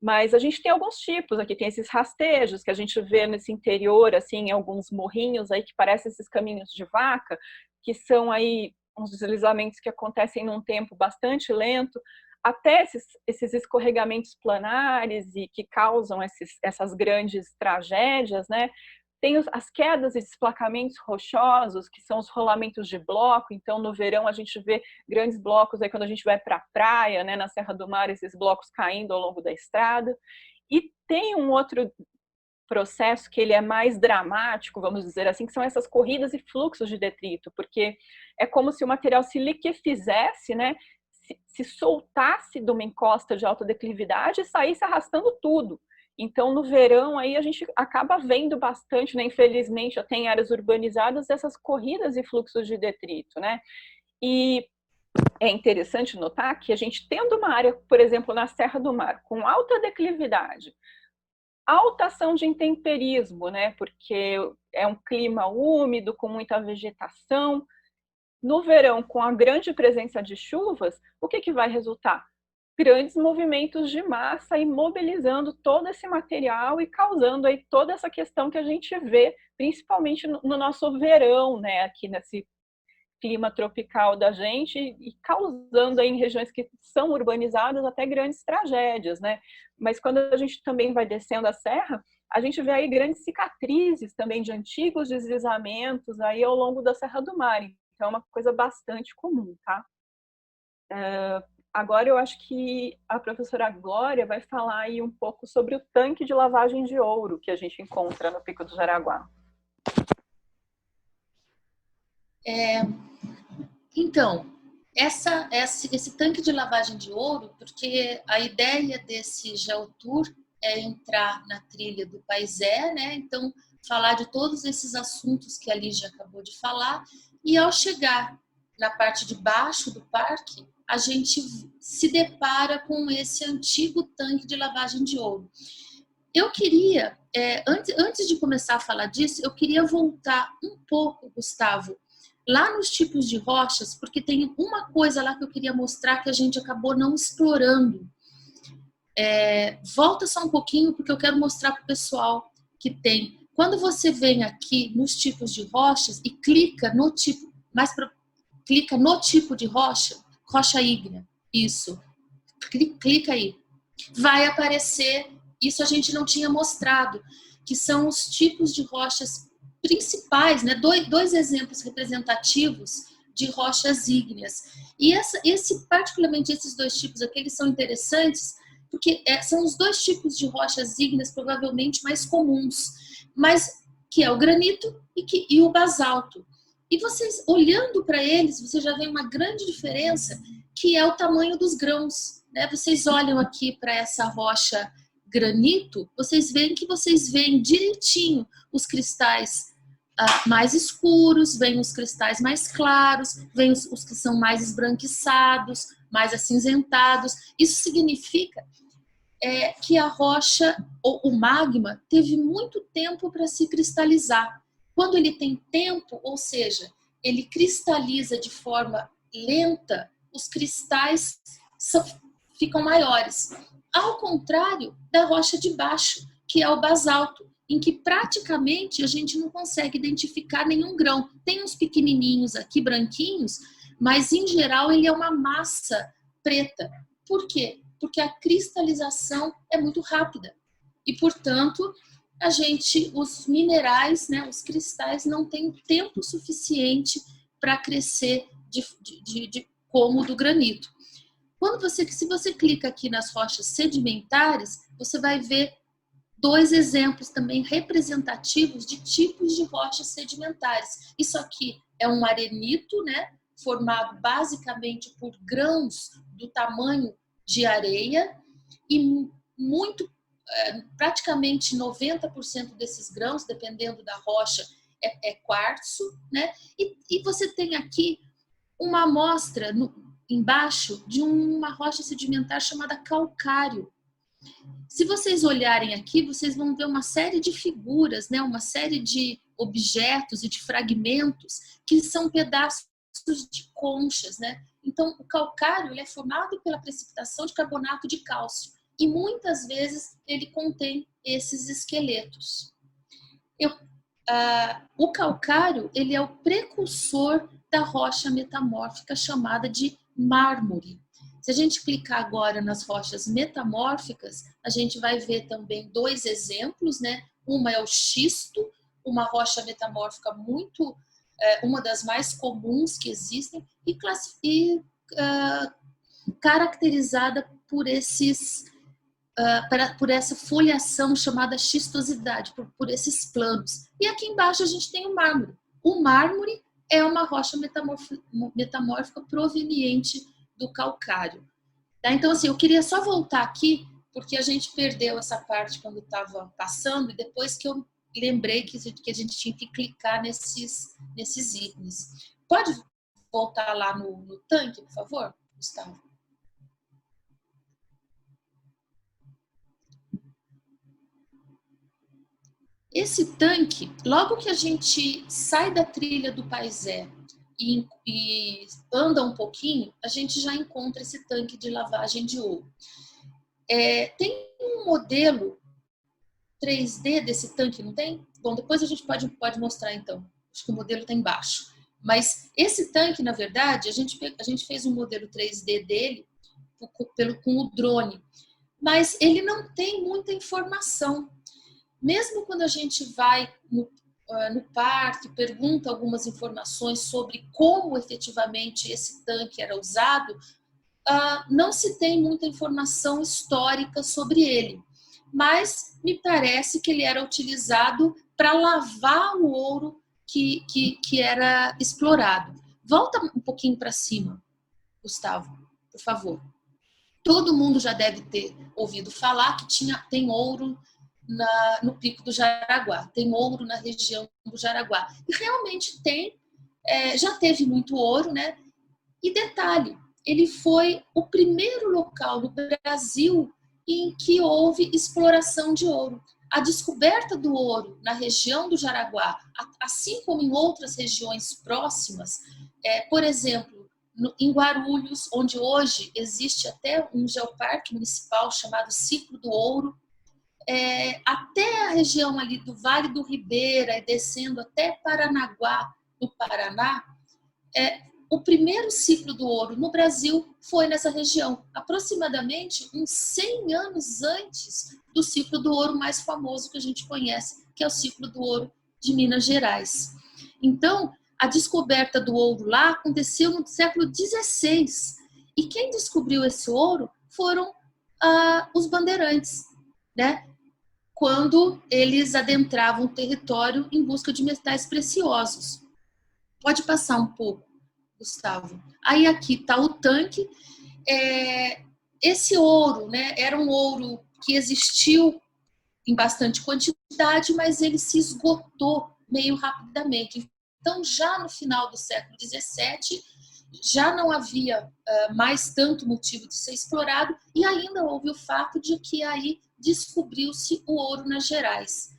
Mas a gente tem alguns tipos aqui, tem esses rastejos que a gente vê nesse interior, assim, em alguns morrinhos aí que parecem esses caminhos de vaca, que são aí uns deslizamentos que acontecem num tempo bastante lento, até esses escorregamentos planares e que causam essas grandes tragédias, né? Tem as quedas e desplacamentos rochosos, que são os rolamentos de bloco. Então, no verão, a gente vê grandes blocos, aí quando a gente vai para a praia, né, na Serra do Mar, esses blocos caindo ao longo da estrada. E tem um outro processo que ele é mais dramático, vamos dizer assim, que são essas corridas e fluxos de detrito, porque é como se o material se liquefizesse, né, se soltasse de uma encosta de alta declividade e saísse arrastando tudo. Então, no verão, aí a gente acaba vendo bastante, né? Infelizmente, já tem áreas urbanizadas, essas corridas e fluxos de detrito, né? E é interessante notar que a gente tendo uma área, por exemplo, na Serra do Mar, com alta declividade, alta ação de intemperismo, né? Porque é um clima úmido, com muita vegetação. No verão, com a grande presença de chuvas, o que vai resultar? Grandes movimentos de massa e mobilizando todo esse material e causando aí toda essa questão que a gente vê, principalmente no nosso verão, né, aqui nesse clima tropical da gente, e causando aí em regiões que são urbanizadas até grandes tragédias, né? Mas quando a gente também vai descendo a serra, a gente vê aí grandes cicatrizes também de antigos deslizamentos aí ao longo da Serra do Mar. Então é uma coisa bastante comum, tá? Agora eu acho que a professora Glória vai falar aí um pouco sobre o tanque de lavagem de ouro que a gente encontra no Pico do Jaraguá. Então, esse tanque de lavagem de ouro, porque a ideia desse Geotour é entrar na trilha do Paisé, né? Então, falar de todos esses assuntos que a Lígia acabou de falar, e ao chegar na parte de baixo do parque, a gente se depara com esse antigo tanque de lavagem de ouro. Eu queria, antes de começar a falar disso, eu queria voltar um pouco, Gustavo, lá nos tipos de rochas, porque tem uma coisa lá que eu queria mostrar que a gente acabou não explorando. Volta só um pouquinho, porque eu quero mostrar para o pessoal que tem. Quando você vem aqui nos tipos de rochas e clica no tipo, clica no tipo de rocha ígnea, isso, clica aí, vai aparecer, isso a gente não tinha mostrado, que são os tipos de rochas principais, né? Dois exemplos representativos de rochas ígneas. E particularmente esses dois tipos aqui, eles são interessantes, porque são os dois tipos de rochas ígneas provavelmente mais comuns, mas que é o granito e o basalto. E vocês, olhando para eles, você já vê uma grande diferença, que é o tamanho dos grãos, né? Vocês olham aqui para essa rocha granito, vocês veem direitinho os cristais mais escuros, vêm os cristais mais claros, vêm os que são mais esbranquiçados, mais acinzentados. Isso significa que a rocha, ou o magma, teve muito tempo para se cristalizar. Quando ele tem tempo, ou seja, ele cristaliza de forma lenta, os cristais ficam maiores. Ao contrário da rocha de baixo, que é o basalto, em que praticamente a gente não consegue identificar nenhum grão. Tem uns pequenininhos aqui, branquinhos, mas em geral ele é uma massa preta. Por quê? Porque a cristalização é muito rápida. E, portanto, os minerais, né, os cristais, não têm tempo suficiente para crescer como o do granito. Se você clica aqui nas rochas sedimentares, você vai ver dois exemplos também representativos de tipos de rochas sedimentares. Isso aqui é um arenito, né, formado basicamente por grãos do tamanho de areia e muito praticamente 90% desses grãos, dependendo da rocha, é quartzo, né? E você tem aqui uma amostra embaixo de uma rocha sedimentar chamada calcário. Se vocês olharem aqui, vocês vão ver uma série de figuras, né? Uma série de objetos e de fragmentos que são pedaços de conchas, né? Então, o calcário ele é formado pela precipitação de carbonato de cálcio e muitas vezes ele contém esses esqueletos. O calcário ele é o precursor da rocha metamórfica chamada de mármore. Se a gente clicar agora nas rochas metamórficas, a gente vai ver também dois exemplos, né? Uma é o xisto, uma rocha metamórfica uma das mais comuns que existem e caracterizada por essa foliação chamada xistosidade, por esses planos. E aqui embaixo a gente tem o mármore. O mármore é uma rocha metamórfica proveniente do calcário. Tá? Então, assim, eu queria só voltar aqui, porque a gente perdeu essa parte quando estava passando, e depois que eu lembrei que a gente tinha que clicar nesses ícones. Pode voltar lá no tanque, por favor, Gustavo? Esse tanque, logo que a gente sai da trilha do Paisé e anda um pouquinho, a gente já encontra esse tanque de lavagem de ouro. Tem um modelo 3D desse tanque, não tem? Bom, depois a gente pode mostrar então. Acho que o modelo está embaixo. Mas esse tanque, na verdade, a gente fez um modelo 3D dele com o drone. Mas ele não tem muita informação. Mesmo quando a gente vai no parque, pergunta algumas informações sobre como efetivamente esse tanque era usado, não se tem muita informação histórica sobre ele. Mas me parece que ele era utilizado para lavar o ouro que era explorado. Volta um pouquinho para cima, Gustavo, por favor. Todo mundo já deve ter ouvido falar que tem ouro no Pico do Jaraguá, tem ouro na região do Jaraguá. E realmente tem, já teve muito ouro, né? E detalhe, ele foi o primeiro local no Brasil em que houve exploração de ouro. A descoberta do ouro na região do Jaraguá, assim como em outras regiões próximas, por exemplo, em Guarulhos, onde hoje existe até um geoparque municipal chamado Ciclo do Ouro, até a região ali do Vale do Ribeira e descendo até Paranaguá, no Paraná, o primeiro ciclo do ouro no Brasil foi nessa região, aproximadamente uns 100 anos antes do ciclo do ouro mais famoso que a gente conhece, que é o ciclo do ouro de Minas Gerais. Então, a descoberta do ouro lá aconteceu no século XVI. E quem descobriu esse ouro foram os bandeirantes, né? Quando eles adentravam o território em busca de metais preciosos. Pode passar um pouco, Gustavo. Aí aqui está o tanque. Esse ouro, né, era um ouro que existiu em bastante quantidade, mas ele se esgotou meio rapidamente. Então, já no final do século XVII, já não havia mais tanto motivo de ser explorado e ainda houve o fato de que aí descobriu-se o ouro nas Gerais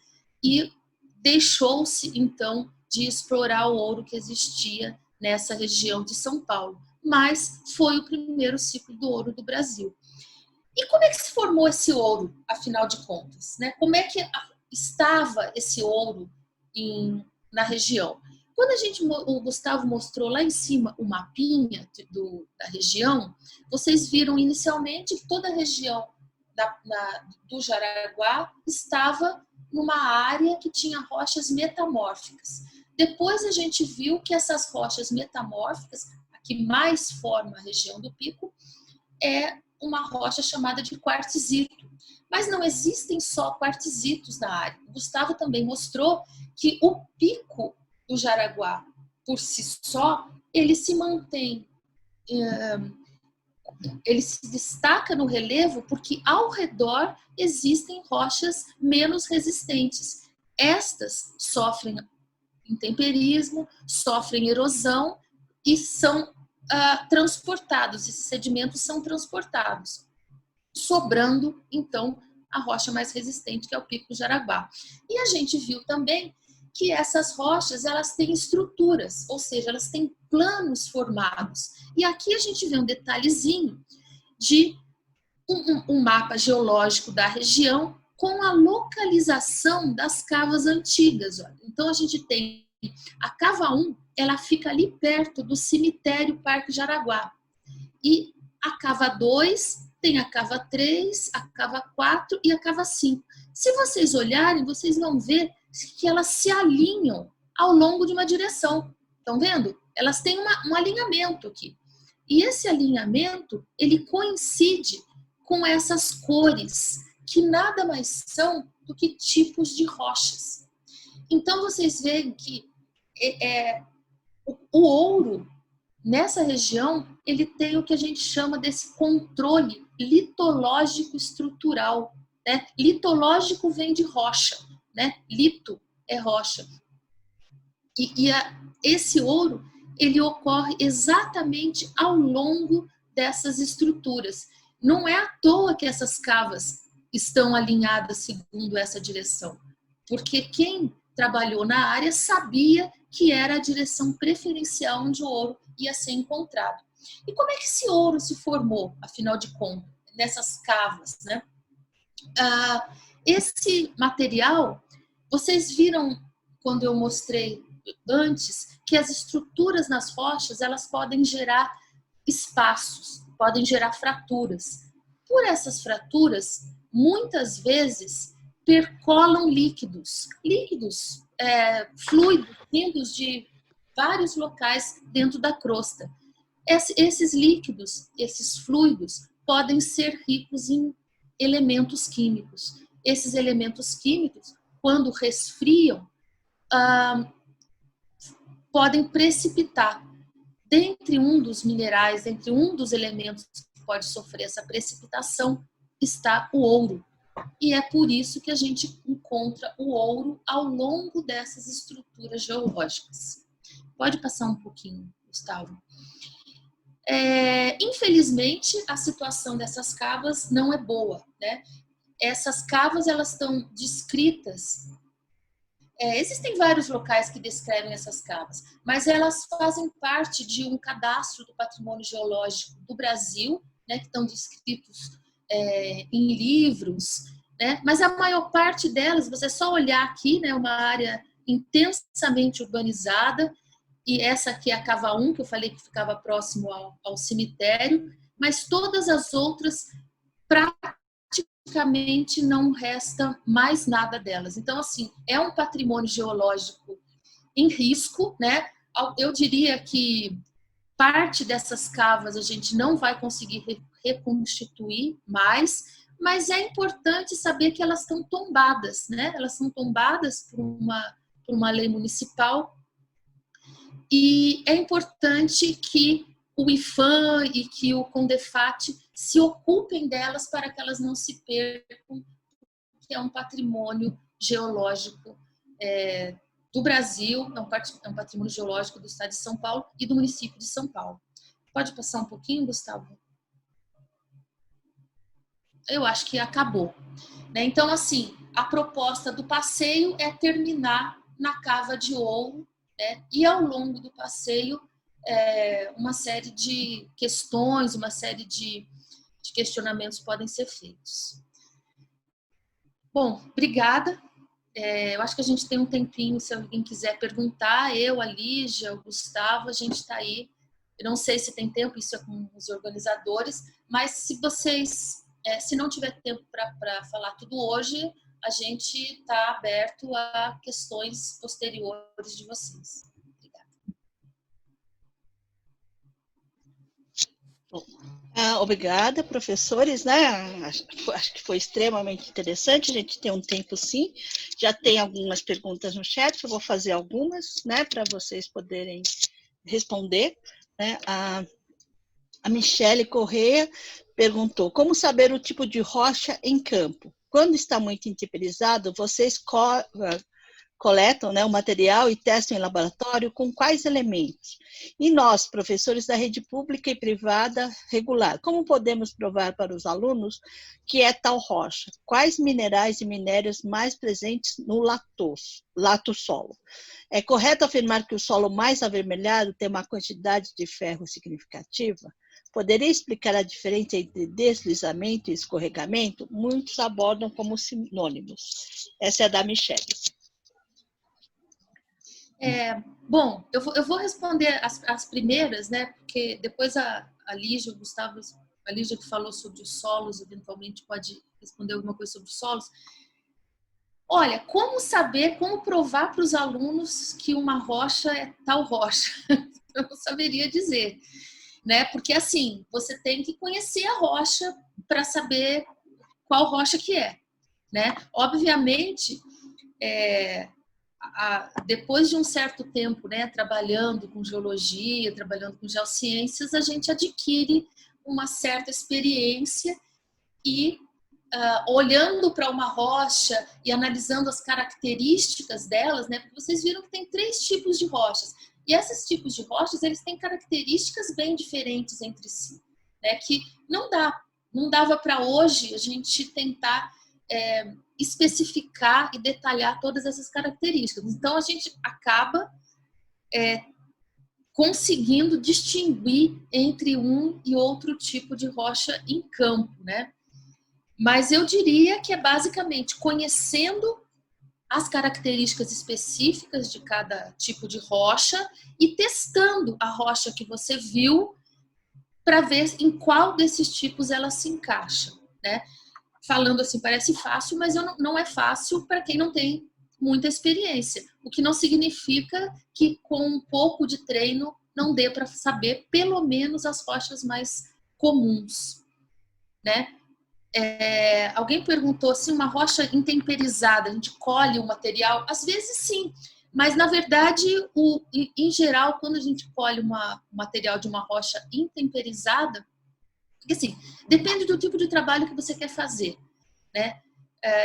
e deixou-se, então, de explorar o ouro que existia nessa região de São Paulo. Mas foi o primeiro ciclo do ouro do Brasil. E como é que se formou esse ouro, afinal de contas? Né? Como é que estava esse ouro na região? Quando o Gustavo mostrou lá em cima o mapinha da região, vocês viram inicialmente que toda a região do Jaraguá estava numa área que tinha rochas metamórficas. Depois a gente viu que essas rochas metamórficas, a que mais forma a região do Pico, é uma rocha chamada de quartzito. Mas não existem só quartzitos na área. O Gustavo também mostrou que o Pico do Jaraguá, por si só, ele se mantém ele se destaca no relevo porque ao redor existem rochas menos resistentes. Estas sofrem intemperismo, sofrem erosão e são transportados, esses sedimentos são transportados, sobrando, então, a rocha mais resistente, que é o Pico do Jaraguá. E a gente viu também que essas rochas, elas têm estruturas, ou seja, elas têm planos formados. E aqui a gente vê um detalhezinho de um mapa geológico da região com a localização das cavas antigas. Olha. Então, a gente tem a cava 1, ela fica ali perto do cemitério Parque Jaraguá. E a cava 2 tem a cava 3, a cava 4 e a cava 5. Se vocês olharem, vocês vão ver que elas se alinham ao longo de uma direção. Estão vendo? Elas têm um alinhamento aqui. E esse alinhamento, ele coincide com essas cores, que nada mais são do que tipos de rochas. Então, vocês veem que o ouro, nessa região, ele tem o que a gente chama desse controle litológico estrutural. Né? Litológico vem de rocha, né? Lito é rocha. Esse ouro, ele ocorre exatamente ao longo dessas estruturas. Não é à toa que essas cavas estão alinhadas segundo essa direção, porque quem trabalhou na área sabia que era a direção preferencial onde o ouro ia ser encontrado. E como é que esse ouro se formou, afinal de contas, nessas cavas, né? Esse material, vocês viram quando eu mostrei antes que as estruturas nas rochas, elas podem gerar espaços, podem gerar fraturas. Por essas fraturas, muitas vezes percolam líquidos, fluidos vindos de vários locais dentro da crosta. Esses líquidos, esses fluidos, podem ser ricos em elementos químicos. Esses elementos químicos, quando resfriam, podem precipitar. Dentre um dos minerais, entre um dos elementos que pode sofrer essa precipitação, está o ouro. E é por isso que a gente encontra o ouro ao longo dessas estruturas geológicas. Pode passar um pouquinho, Gustavo. Infelizmente, a situação dessas cavas não é boa, né? Essas cavas, elas estão descritas. Existem vários locais que descrevem essas cavas, mas elas fazem parte de um cadastro do patrimônio geológico do Brasil, né, que estão descritos em livros, né, mas a maior parte delas, você só olhar aqui, né, uma área intensamente urbanizada, e essa aqui é a cava 1, que eu falei que ficava próximo ao cemitério, mas todas as outras praticamente não resta mais nada delas. Então, assim, é um patrimônio geológico em risco, né? Eu diria que parte dessas cavas a gente não vai conseguir reconstituir mais, mas é importante saber que elas estão tombadas, né? Elas são tombadas por uma lei municipal, e é importante que o IPHAN e que o CONDEFAT se ocupem delas para que elas não se percam, que é um patrimônio geológico do Brasil, é um patrimônio geológico do estado de São Paulo e do município de São Paulo. Pode passar um pouquinho, Gustavo? Eu acho que acabou. Né? Então, assim, a proposta do passeio é terminar na cava de ouro, né? E ao longo do passeio, uma série de questões, uma série de questionamentos podem ser feitos. Bom, obrigada. Eu acho que a gente tem um tempinho, se alguém quiser perguntar, eu, a Lígia, o Gustavo, a gente está aí. Eu não sei se tem tempo, isso é com os organizadores, mas se vocês, se não tiver tempo para falar tudo hoje, a gente está aberto a questões posteriores de vocês. Obrigada, professores, né? Acho que foi extremamente interessante. A gente tem um tempo, sim. Já tem algumas perguntas no chat, eu vou fazer algumas, né, para vocês poderem responder, né? A Michele Corrêa perguntou: como saber o tipo de rocha em campo? Quando está muito intemperizado, vocês coletam, né, o material e testam em laboratório com quais elementos? E nós, professores da rede pública e privada regular, como podemos provar para os alunos que é tal rocha? Quais minerais e minérios mais presentes no lato solo? É correto afirmar que o solo mais avermelhado tem uma quantidade de ferro significativa? Poderia explicar a diferença entre deslizamento e escorregamento? Muitos abordam como sinônimos. Essa é da Michele. Bom, eu vou responder as primeiras, né? Porque depois a Lígia, o Gustavo, a Lígia que falou sobre os solos, eventualmente pode responder alguma coisa sobre os solos. Olha, como saber, como provar para os alunos que uma rocha é tal rocha? Eu não saberia dizer, né? Porque assim, você tem que conhecer a rocha para saber qual rocha que é, né? Obviamente, depois de um certo tempo, né, trabalhando com geologia, trabalhando com geociências, a gente adquire uma certa experiência e olhando para uma rocha e analisando as características delas, né, porque vocês viram que tem 3 tipos de rochas. E esses tipos de rochas, eles têm características bem diferentes entre si, né, que não dava para hoje a gente tentar especificar e detalhar todas essas características. Então, a gente acaba conseguindo distinguir entre um e outro tipo de rocha em campo, né? Mas eu diria que é basicamente conhecendo as características específicas de cada tipo de rocha e testando a rocha que você viu para ver em qual desses tipos ela se encaixa, né? Falando assim, parece fácil, mas não é fácil para quem não tem muita experiência. O que não significa que com um pouco de treino não dê para saber pelo menos as rochas mais comuns, né? Alguém perguntou se uma rocha intemperizada, a gente colhe o material? Às vezes sim, mas na verdade, em geral, quando a gente colhe o material de uma rocha intemperizada, porque assim, depende do tipo de trabalho que você quer fazer, né?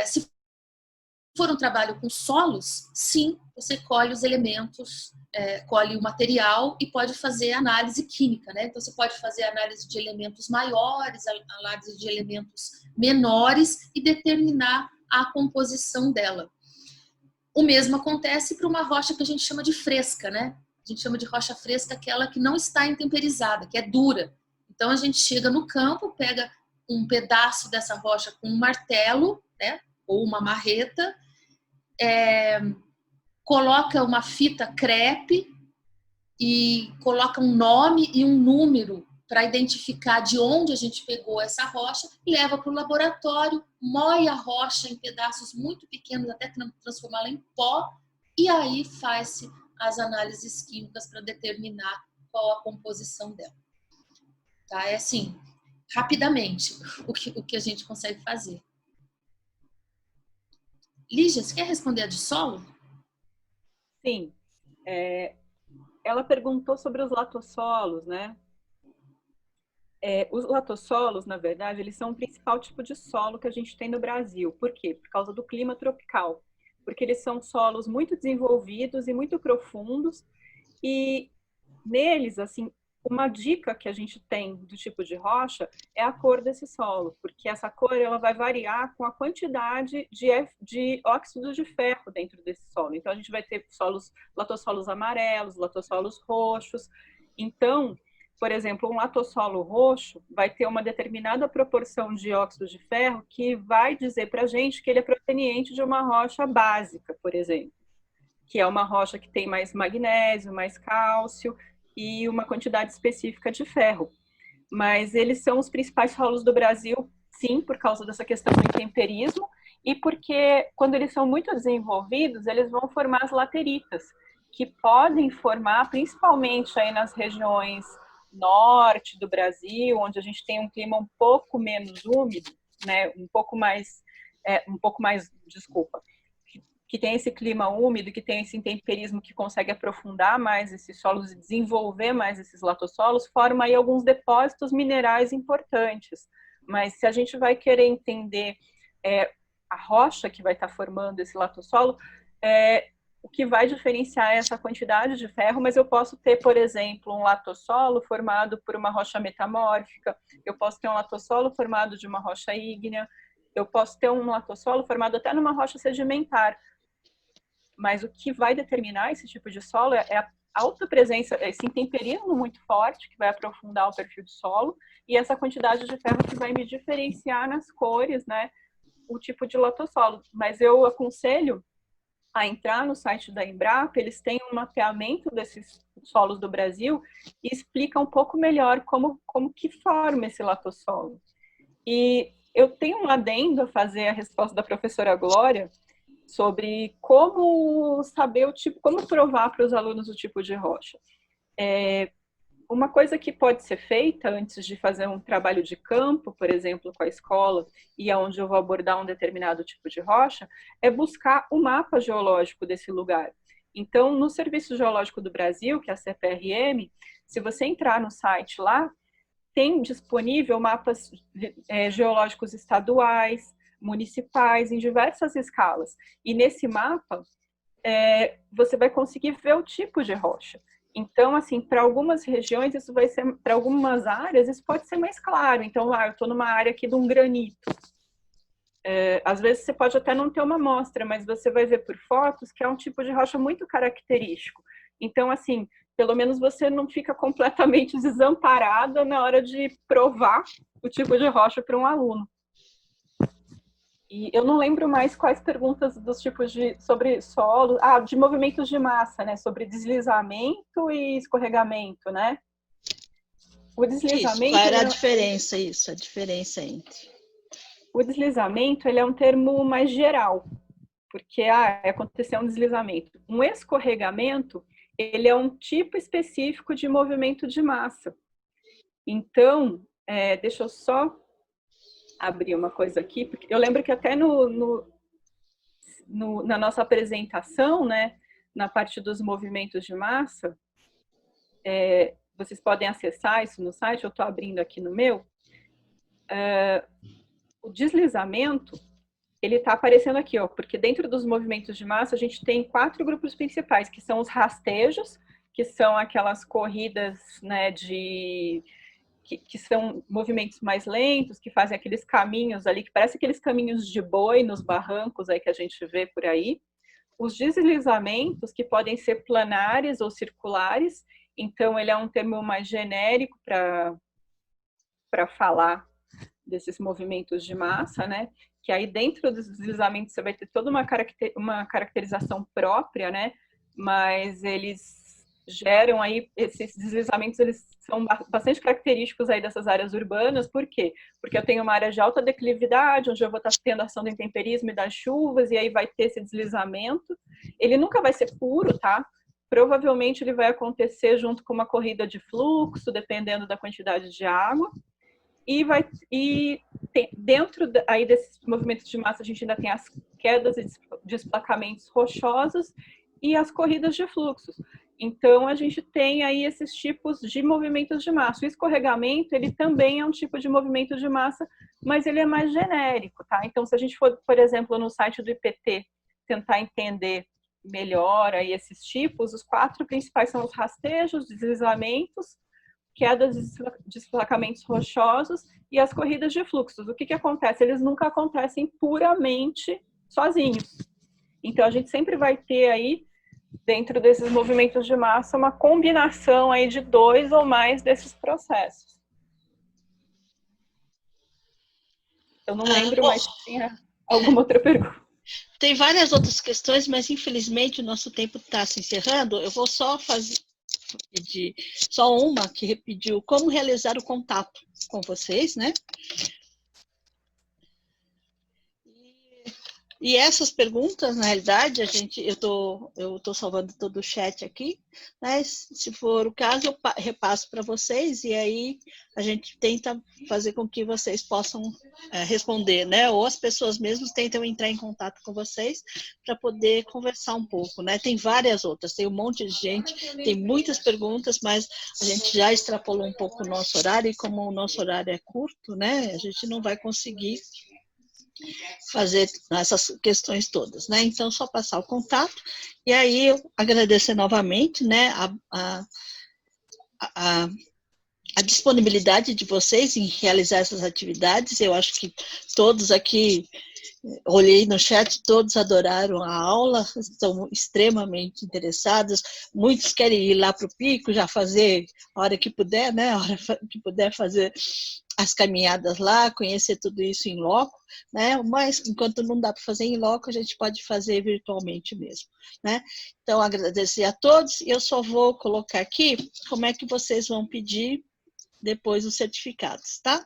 Se for um trabalho com solos, sim, você colhe os elementos, colhe o material e pode fazer análise química, né? Então você pode fazer análise de elementos maiores, análise de elementos menores e determinar a composição dela. O mesmo acontece para uma rocha que a gente chama de fresca, né? A gente chama de rocha fresca aquela que não está intemperizada, que é dura. Então a gente chega no campo, pega um pedaço dessa rocha com um martelo, né, ou uma marreta, coloca uma fita crepe e coloca um nome e um número para identificar de onde a gente pegou essa rocha, leva para o laboratório, moe a rocha em pedaços muito pequenos até transformá-la em pó e aí faz-se as análises químicas para determinar qual a composição dela. Tá? É assim, rapidamente, o que a gente consegue fazer. Lígia, você quer responder a de solo? Sim. Ela perguntou sobre os latossolos, né? Os latossolos, na verdade, eles são o principal tipo de solo que a gente tem no Brasil. Por quê? Por causa do clima tropical. Porque eles são solos muito desenvolvidos e muito profundos. E neles, assim, uma dica que a gente tem do tipo de rocha é a cor desse solo, porque essa cor ela vai variar com a quantidade de óxidos de ferro dentro desse solo. Então, a gente vai ter latossolos amarelos, latossolos roxos. Então, por exemplo, um latossolo roxo vai ter uma determinada proporção de óxidos de ferro que vai dizer para a gente que ele é proveniente de uma rocha básica, por exemplo, que é uma rocha que tem mais magnésio, mais cálcio e uma quantidade específica de ferro. Mas eles são os principais solos do Brasil, sim, por causa dessa questão do intemperismo e porque quando eles são muito desenvolvidos, eles vão formar as lateritas, que podem formar principalmente aí nas regiões norte do Brasil, onde a gente tem um clima um pouco menos úmido, né, um pouco mais, que tem esse clima úmido, que tem esse intemperismo que consegue aprofundar mais esses solos e desenvolver mais esses latossolos, forma aí alguns depósitos minerais importantes. Mas se a gente vai querer entender a rocha que vai estar formando esse latossolo, o que vai diferenciar é essa quantidade de ferro, mas eu posso ter, por exemplo, um latossolo formado por uma rocha metamórfica, eu posso ter um latossolo formado de uma rocha ígnea, eu posso ter um latossolo formado até numa rocha sedimentar. Mas o que vai determinar esse tipo de solo é a alta presença, esse intemperismo muito forte, que vai aprofundar o perfil do solo, e essa quantidade de ferro que vai me diferenciar nas cores, né, o tipo de latossolo. Mas eu aconselho a entrar no site da Embrapa, eles têm um mapeamento desses solos do Brasil e explica um pouco melhor como que forma esse latossolo. E eu tenho um adendo a fazer a resposta da professora Glória sobre como saber o tipo, como provar para os alunos o tipo de rocha. Uma coisa que pode ser feita antes de fazer um trabalho de campo, por exemplo, com a escola, e onde eu vou abordar um determinado tipo de rocha, é buscar o mapa geológico desse lugar. Então, no Serviço Geológico do Brasil, que é a CPRM, se você entrar no site lá, tem disponível mapas geológicos estaduais, municipais, em diversas escalas. E nesse mapa, você vai conseguir ver o tipo de rocha. Então, assim, para algumas regiões, isso vai ser, para algumas áreas, isso pode ser mais claro. Então, eu estou numa área aqui de um granito. Às vezes você pode até não ter uma amostra, mas você vai ver por fotos que é um tipo de rocha muito característico. Então, assim, pelo menos você não fica completamente desamparada na hora de provar o tipo de rocha para um aluno. E eu não lembro mais quais perguntas dos tipos sobre solo, de movimentos de massa, né? Sobre deslizamento e escorregamento, né? O deslizamento... Isso, qual era a diferença, a diferença entre... O deslizamento, ele é um termo mais geral, porque aconteceu um deslizamento. Um escorregamento, ele é um tipo específico de movimento de massa. Então, deixa eu só abrir uma coisa aqui, porque eu lembro que até na nossa apresentação, né, na parte dos movimentos de massa, vocês podem acessar isso no site, eu estou abrindo aqui no meu. O deslizamento, ele está aparecendo aqui, porque dentro dos movimentos de massa a gente tem 4 grupos principais, que são os rastejos, que são aquelas corridas, né, que são movimentos mais lentos, que fazem aqueles caminhos ali, que parecem aqueles caminhos de boi nos barrancos aí que a gente vê por aí. Os deslizamentos, que podem ser planares ou circulares, então ele é um termo mais genérico para falar desses movimentos de massa, né? Que aí dentro dos deslizamentos você vai ter toda uma caracterização própria, né? Mas eles geram aí, esses deslizamentos, eles são bastante característicos aí dessas áreas urbanas. Por quê? Porque eu tenho uma área de alta declividade, onde eu vou estar tendo a ação do intemperismo e das chuvas, e aí vai ter esse deslizamento. Ele nunca vai ser puro, tá? Provavelmente ele vai acontecer junto com uma corrida de fluxo, dependendo da quantidade de água. Dentro aí desses movimentos de massa, a gente ainda tem as quedas e desplacamentos rochosos e as corridas de fluxos. Então, a gente tem aí esses tipos de movimentos de massa. O escorregamento, ele também é um tipo de movimento de massa, mas ele é mais genérico, tá? Então, se a gente for, por exemplo, no site do IPT, tentar entender melhor aí esses tipos, os 4 principais são os rastejos, deslizamentos, quedas e desplacamentos rochosos e as corridas de fluxos. O que acontece? Eles nunca acontecem puramente sozinhos. Então, a gente sempre vai ter aí, dentro desses movimentos de massa, uma combinação aí de 2 ou mais desses processos. Eu não lembro mais se tinha alguma outra pergunta. Tem várias outras questões, mas infelizmente o nosso tempo está se encerrando. Eu vou só pedir só uma que pediu como realizar o contato com vocês, né? E essas perguntas, na realidade, eu tô salvando todo o chat aqui, né? Se for o caso, eu repasso para vocês e aí a gente tenta fazer com que vocês possam responder, né? Ou as pessoas mesmas tentam entrar em contato com vocês para poder conversar um pouco, né? Tem várias outras, tem um monte de gente, tem muitas perguntas, mas a gente já extrapolou um pouco o nosso horário e como o nosso horário é curto, né? A gente não vai conseguir fazer essas questões todas, né? Então, só passar o contato e aí eu agradecer novamente, né, a disponibilidade de vocês em realizar essas atividades. Eu acho que todos aqui, olhei no chat, todos adoraram a aula, estão extremamente interessados, muitos querem ir lá para o Pico, já fazer a hora que puder, né? A hora que puder fazer as caminhadas lá, conhecer tudo isso em loco, né? Mas enquanto não dá para fazer em loco, a gente pode fazer virtualmente mesmo, né? Então, agradecer a todos, e eu só vou colocar aqui como é que vocês vão pedir depois os certificados, tá?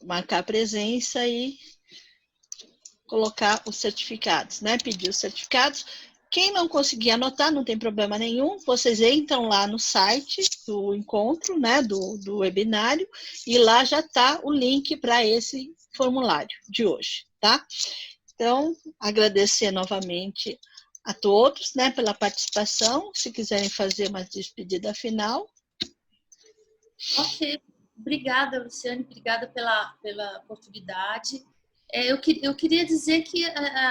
Marcar a presença e colocar os certificados, né? Pedir os certificados. Quem não conseguir anotar, não tem problema nenhum, vocês entram lá no site do encontro, né, do webinário, e lá já está o link para esse formulário de hoje, tá? Então, agradecer novamente a todos, né, pela participação. Se quiserem fazer uma despedida final. Ok, obrigada, Luciane, obrigada pela oportunidade. Eu queria dizer que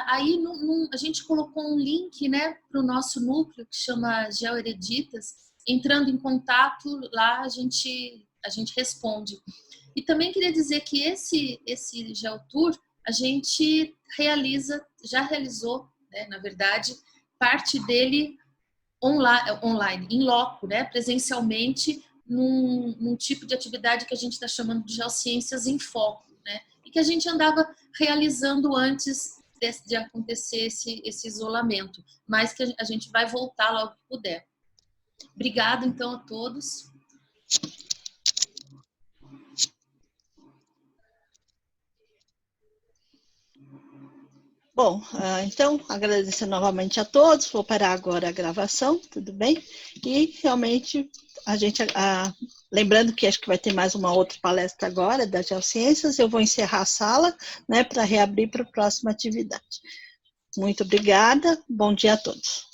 aí a gente colocou um link, né, para o nosso núcleo, que chama GeoHereditas. Entrando em contato, lá a gente responde. E também queria dizer que esse GeoTour a gente já realizou, né, na verdade, parte dele online, em loco, né, presencialmente, num tipo de atividade que a gente está chamando de Geociências em Foco, né, e que a gente andava realizando antes de acontecer esse isolamento, mas que a gente vai voltar logo que puder. Obrigada, então, a todos. Bom, então, agradecer novamente a todos, vou parar agora a gravação, tudo bem? E, realmente, a gente, lembrando que acho que vai ter mais uma outra palestra agora, das Geociências, eu vou encerrar a sala, né, para reabrir para a próxima atividade. Muito obrigada, bom dia a todos.